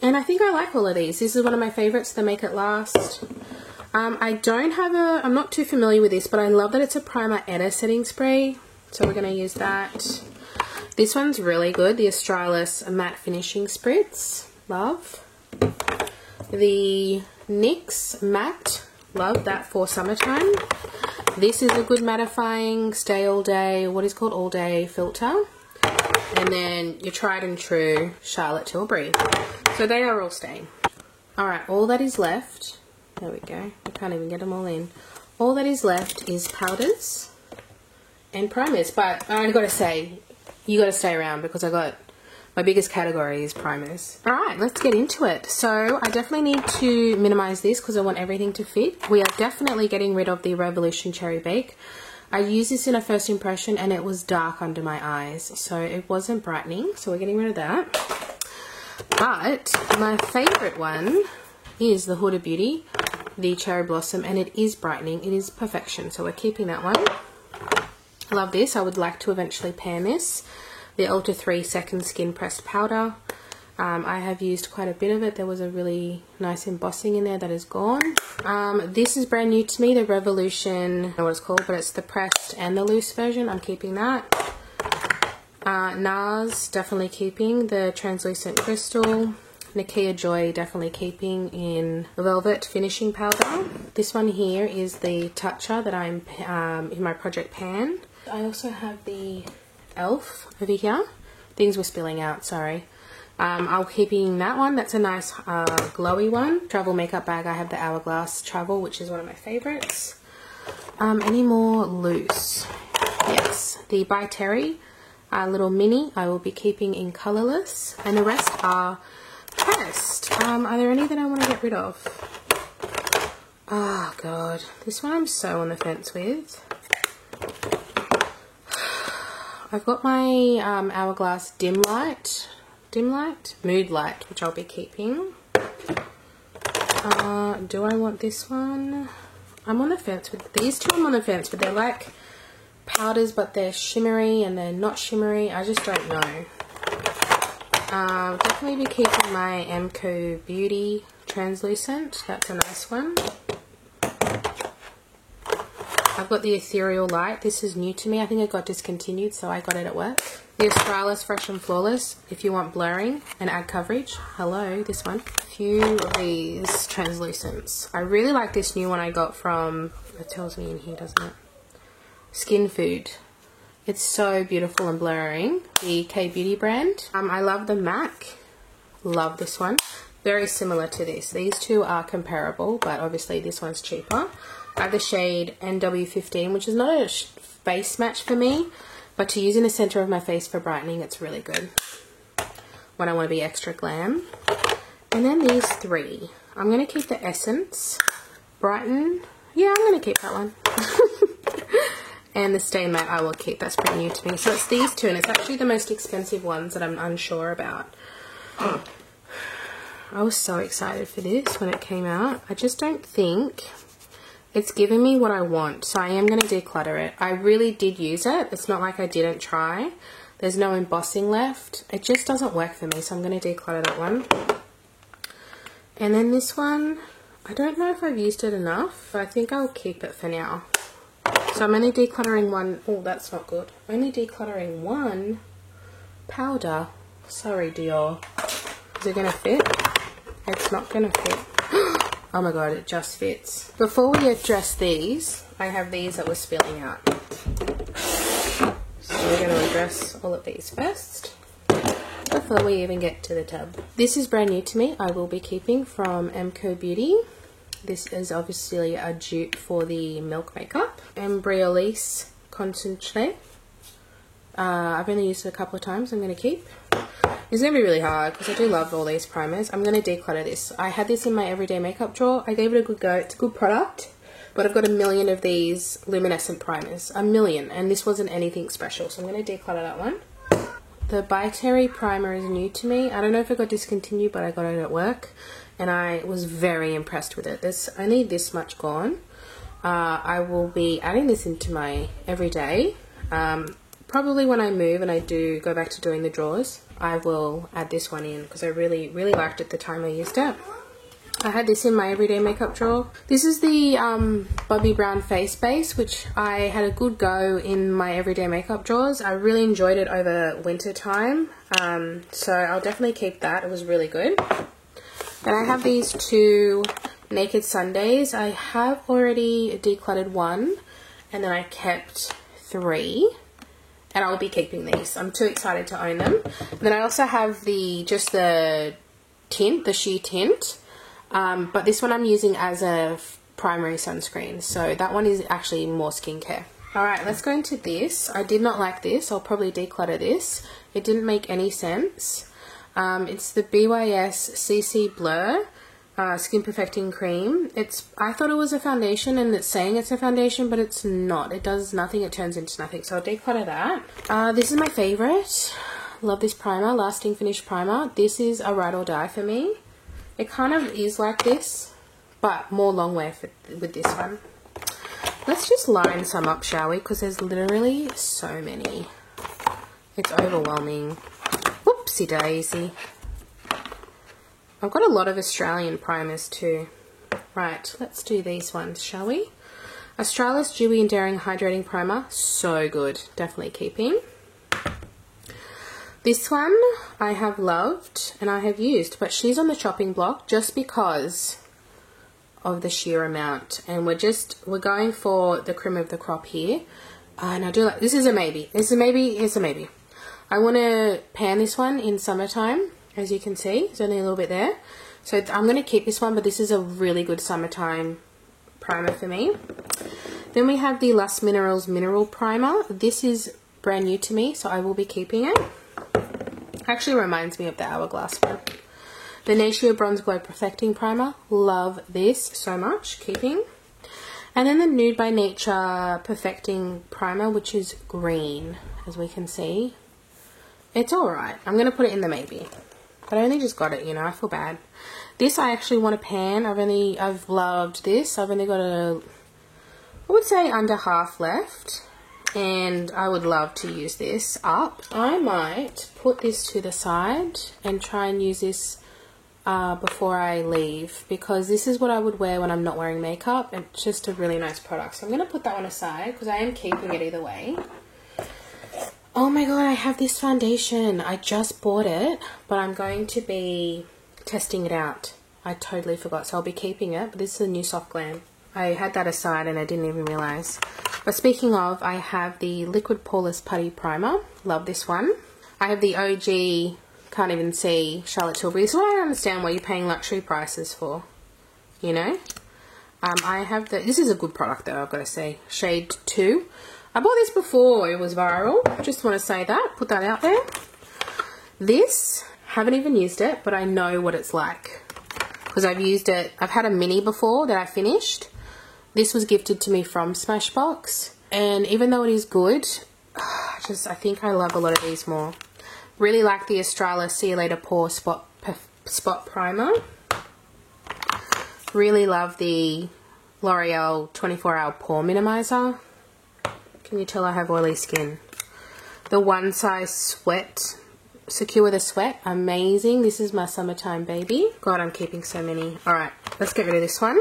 And I think I like all of these. This is one of my favourites, the Make It Last. I don't have I'm not too familiar with this, but I love that it's a primer and a setting spray. So we're going to use that. This one's really good, the Australis Matte Finishing Spritz. Love. The NYX Matte. Love that for summertime. This is a good mattifying, stay all day, what is called all day filter. And then your tried and true Charlotte Tilbury. So they are all staying. Alright, all that is left, there we go, I can't even get them all in. All that is left is powders and primers, but I gotta say, you gotta stay around because my biggest category is primers. Alright, let's get into it. So I definitely need to minimize this because I want everything to fit. We are definitely getting rid of the Revolution Cherry Bake. I used this in a first impression and it was dark under my eyes, so it wasn't brightening, so we're getting rid of that. But my favourite one is the Huda Beauty, the Cherry Blossom, and it is brightening. It is perfection, so we're keeping that one. I love this. I would like to eventually pan this. The Ulta 3 Second Skin Pressed Powder. I have used quite a bit of it. There was a really nice embossing in there that is gone. This is brand new to me, the Revolution, I don't know what it's called, but it's the pressed and the loose version. I'm keeping that. NARS, definitely keeping the Translucent Crystal. Nakia Joy, definitely keeping in Velvet Finishing Powder. This one here is the Toucher that I'm in my Project Pan. I also have the e.l.f. over here. Things were spilling out, sorry. I'll keeping that one. That's a nice glowy one. Travel makeup bag, I have the Hourglass Travel, which is one of my favorites. Any more loose? Yes, the By Terry little mini I will be keeping in colourless, and the rest are pressed. Are there any that I want to get rid of? Oh god, this one I'm so on the fence with. I've got my Hourglass Mood Light, which I'll be keeping. Do I want this one? I'm on the fence with these two. I'm on the fence, but they're like powders, but they're shimmery and they're not shimmery. I just don't know. Definitely be keeping my Emco Beauty Translucent. That's a nice one. I've got the Ethereal Light. This is new to me. I think it got discontinued, so I got it at work. The Australis Fresh and Flawless, if you want blurring and add coverage. Hello, this one. A few of these translucents. I really like this new one I got from, it tells me in here, doesn't it? Skin Food. It's so beautiful and blurring. The K-Beauty brand. I love the MAC. Love this one. Very similar to this. These two are comparable, but obviously this one's cheaper. I have the shade NW15, which is not a face match for me, but to use in the center of my face for brightening, it's really good when I want to be extra glam. And then these three. I'm going to keep the Essence Brighten. Yeah, I'm going to keep that one. And the Stay Matte I will keep. That's pretty new to me. So it's these two, and it's actually the most expensive ones that I'm unsure about. I was so excited for this when it came out. I just don't think it's giving me what I want, so I am going to declutter it. I really did use it. It's not like I didn't try. There's no embossing left. It just doesn't work for me, so I'm going to declutter that one. And then this one, I don't know if I've used it enough, but I think I'll keep it for now. So I'm only decluttering one. Oh, that's not good. Only decluttering one powder. Sorry, Dior. Is it going to fit? It's not going to fit. Oh my god, it just fits. Before we address these, I have these that were spilling out. So we're going to address all of these first, before we even get to the tub. This is brand new to me. I will be keeping from Emco Beauty. This is obviously a dupe for the Milk Makeup. Embryolisse Concentrate. I've only used it a couple of times. I'm going to keep. It's going to be really hard because I do love all these primers. I'm going to declutter this. I had this in my everyday makeup drawer. I gave it a good go. It's a good product, but I've got a million of these luminescent primers. A million, and this wasn't anything special, so I'm going to declutter that one. The By Terry primer is new to me. I don't know if it got discontinued, but I got it at work, and I was very impressed with it. There's only this much gone. I will be adding this into my everyday. Probably when I move and I do go back to doing the drawers, I will add this one in because I really liked it the time I used it. I had this in my everyday makeup drawer. This is the Bobbi Brown Face Base, which I had a good go in my everyday makeup drawers. I really enjoyed it over winter time, so I'll definitely keep that. It was really good. Then I have these two Naked Sundays. I have already decluttered one, and then I kept three. And I'll be keeping these. I'm too excited to own them. And then I also have just the tint, the sheer tint. But this one I'm using as a primary sunscreen. So that one is actually more skincare. Alright, let's go into this. I did not like this. I'll probably declutter this. It didn't make any sense. It's the BYS CC Blur Skin Perfecting Cream. I thought it was a foundation, and it's saying it's a foundation, but it's not. It does nothing. It turns into nothing. So I'll declutter that. This is my favorite. Love this primer, Lasting Finish Primer. This is a ride or die for me. It kind of is like this, but more long wear with this one. Let's just line some up, shall we? Because there's literally so many. It's overwhelming. Whoopsie daisy. I've got a lot of Australian primers too. Right, let's do these ones, shall we? Australis Dewy and Daring Hydrating Primer. So good. Definitely keeping. This one I have loved and I have used, but she's on the chopping block just because of the sheer amount. And we're going for the cream of the crop here. And I do like, this is a maybe. It's a maybe, it's a maybe. I want to pan this one in summertime. As you can see, there's only a little bit there. So I'm going to keep this one, but this is a really good summertime primer for me. Then we have the Lush Minerals Mineral Primer. This is brand new to me, so I will be keeping it. Actually reminds me of the Hourglass one. The Natio Bronze Glow Perfecting Primer. Love this so much. Keeping. And then the Nude by Nature Perfecting Primer, which is green, as we can see. It's alright. I'm going to put it in the maybe. But I only just got it, you know, I feel bad. This I actually want to pan. I've loved this. I've only got I would say under half left. And I would love to use this up. I might put this to the side and try and use this before I leave, because this is what I would wear when I'm not wearing makeup. It's just a really nice product. So I'm going to put that one aside because I am keeping it either way. Oh my god, I have this foundation. I just bought it, but I'm going to be testing it out. I totally forgot, so I'll be keeping it. But this is a new Soft Glam. I had that aside and I didn't even realise. But speaking of, I have the Liquid Poreless Putty Primer. Love this one. I have the OG, can't even see, Charlotte Tilbury. This is what I don't understand what you're paying luxury prices for. You know? I have the, this is a good product though, I've got to say. Shade 2. I bought this before it was viral. Just want to say that, put that out there. This, haven't even used it, but I know what it's like. Because I've used it, I've had a mini before that I finished. This was gifted to me from Smashbox. And even though it is good, I think I love a lot of these more. Really like the Australis See You Later Pore Spot Primer. Really love the L'Oreal 24-Hour Pore Minimizer. Can you tell I have oily skin? The One Size Sweat, Secure the Sweat, amazing. This is my summertime baby. God, I'm keeping so many. Alright, let's get rid of this one.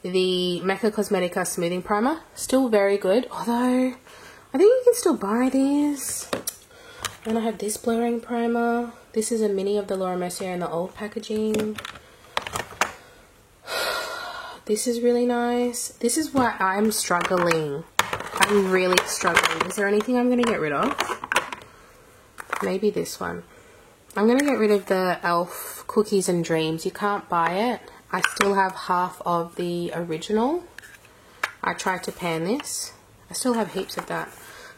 The Mecca Cosmetica Smoothing Primer, still very good. Although, I think you can still buy these. Then I have this blurring primer. This is a mini of the Laura Mercier in the old packaging. This is really nice. This is why I'm struggling. I'm really struggling. Is there anything I'm going to get rid of? Maybe this one. I'm going to get rid of the e.l.f. Cookies and Dreams. You can't buy it. I still have half of the original. I tried to pan this. I still have heaps of that.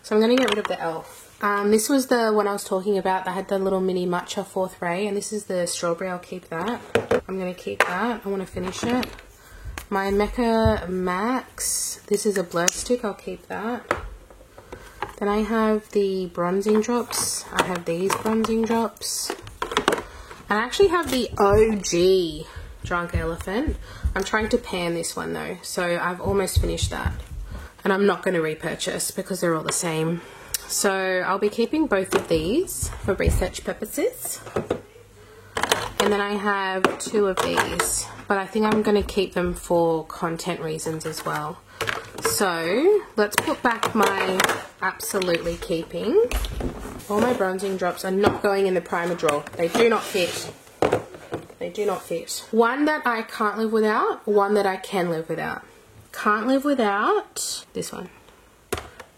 So I'm going to get rid of the e.l.f. This was the one I was talking about that had the little mini matcha 4th ray. And this is the strawberry. I'll keep that. I'm going to keep that. I want to finish it. My Mecca Max, this is a blur stick, I'll keep that. Then I have the bronzing drops. I have these bronzing drops. And I actually have the OG Drunk Elephant. I'm trying to pan this one though, so I've almost finished that. And I'm not going to repurchase because they're all the same. So I'll be keeping both of these for research purposes. And then I have 2 of these, but I think I'm going to keep them for content reasons as well. So let's put back my absolutely keeping. All my bronzing drops are not going in the primer drawer. They do not fit. They do not fit. One that I can't live without, one that I can live without. Can't live without this one.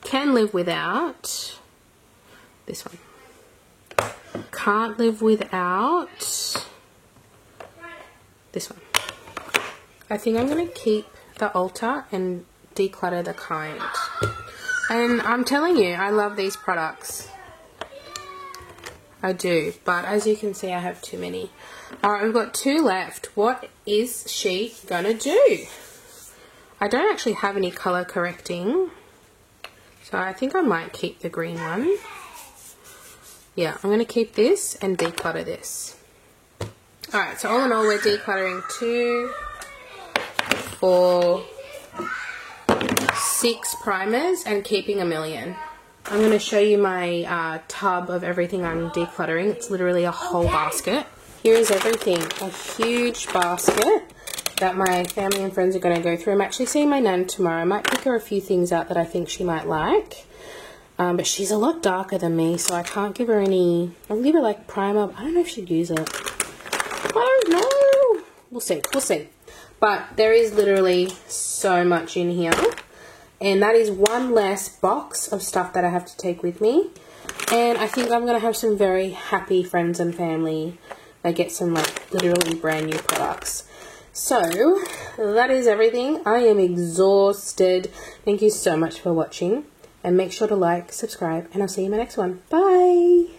Can live without this one. Can't live without this one. I think I'm going to keep the Ulta and declutter the Kind. And I'm telling you, I love these products. I do, but as you can see, I have too many. Alright, we've got 2 left. What is she going to do? I don't actually have any colour correcting, so I think I might keep the green one. Yeah, I'm going to keep this and declutter this. Alright, so all in all, we're decluttering 2, 4, 6 primers and keeping 1 million. I'm going to show you my tub of everything I'm decluttering. It's literally a whole basket. Here is everything. A huge basket that my family and friends are going to go through. I'm actually seeing my nan tomorrow. I might pick her a few things out that I think she might like. But she's a lot darker than me, so I can't give her any... I'll give her like primer. I don't know if she'd use it. I don't know. We'll see. We'll see. But there is literally so much in here. And that is one less box of stuff that I have to take with me. And I think I'm going to have some very happy friends and family that get some like literally brand new products. So that is everything. I am exhausted. Thank you so much for watching. And make sure to like, subscribe, and I'll see you in my next one. Bye!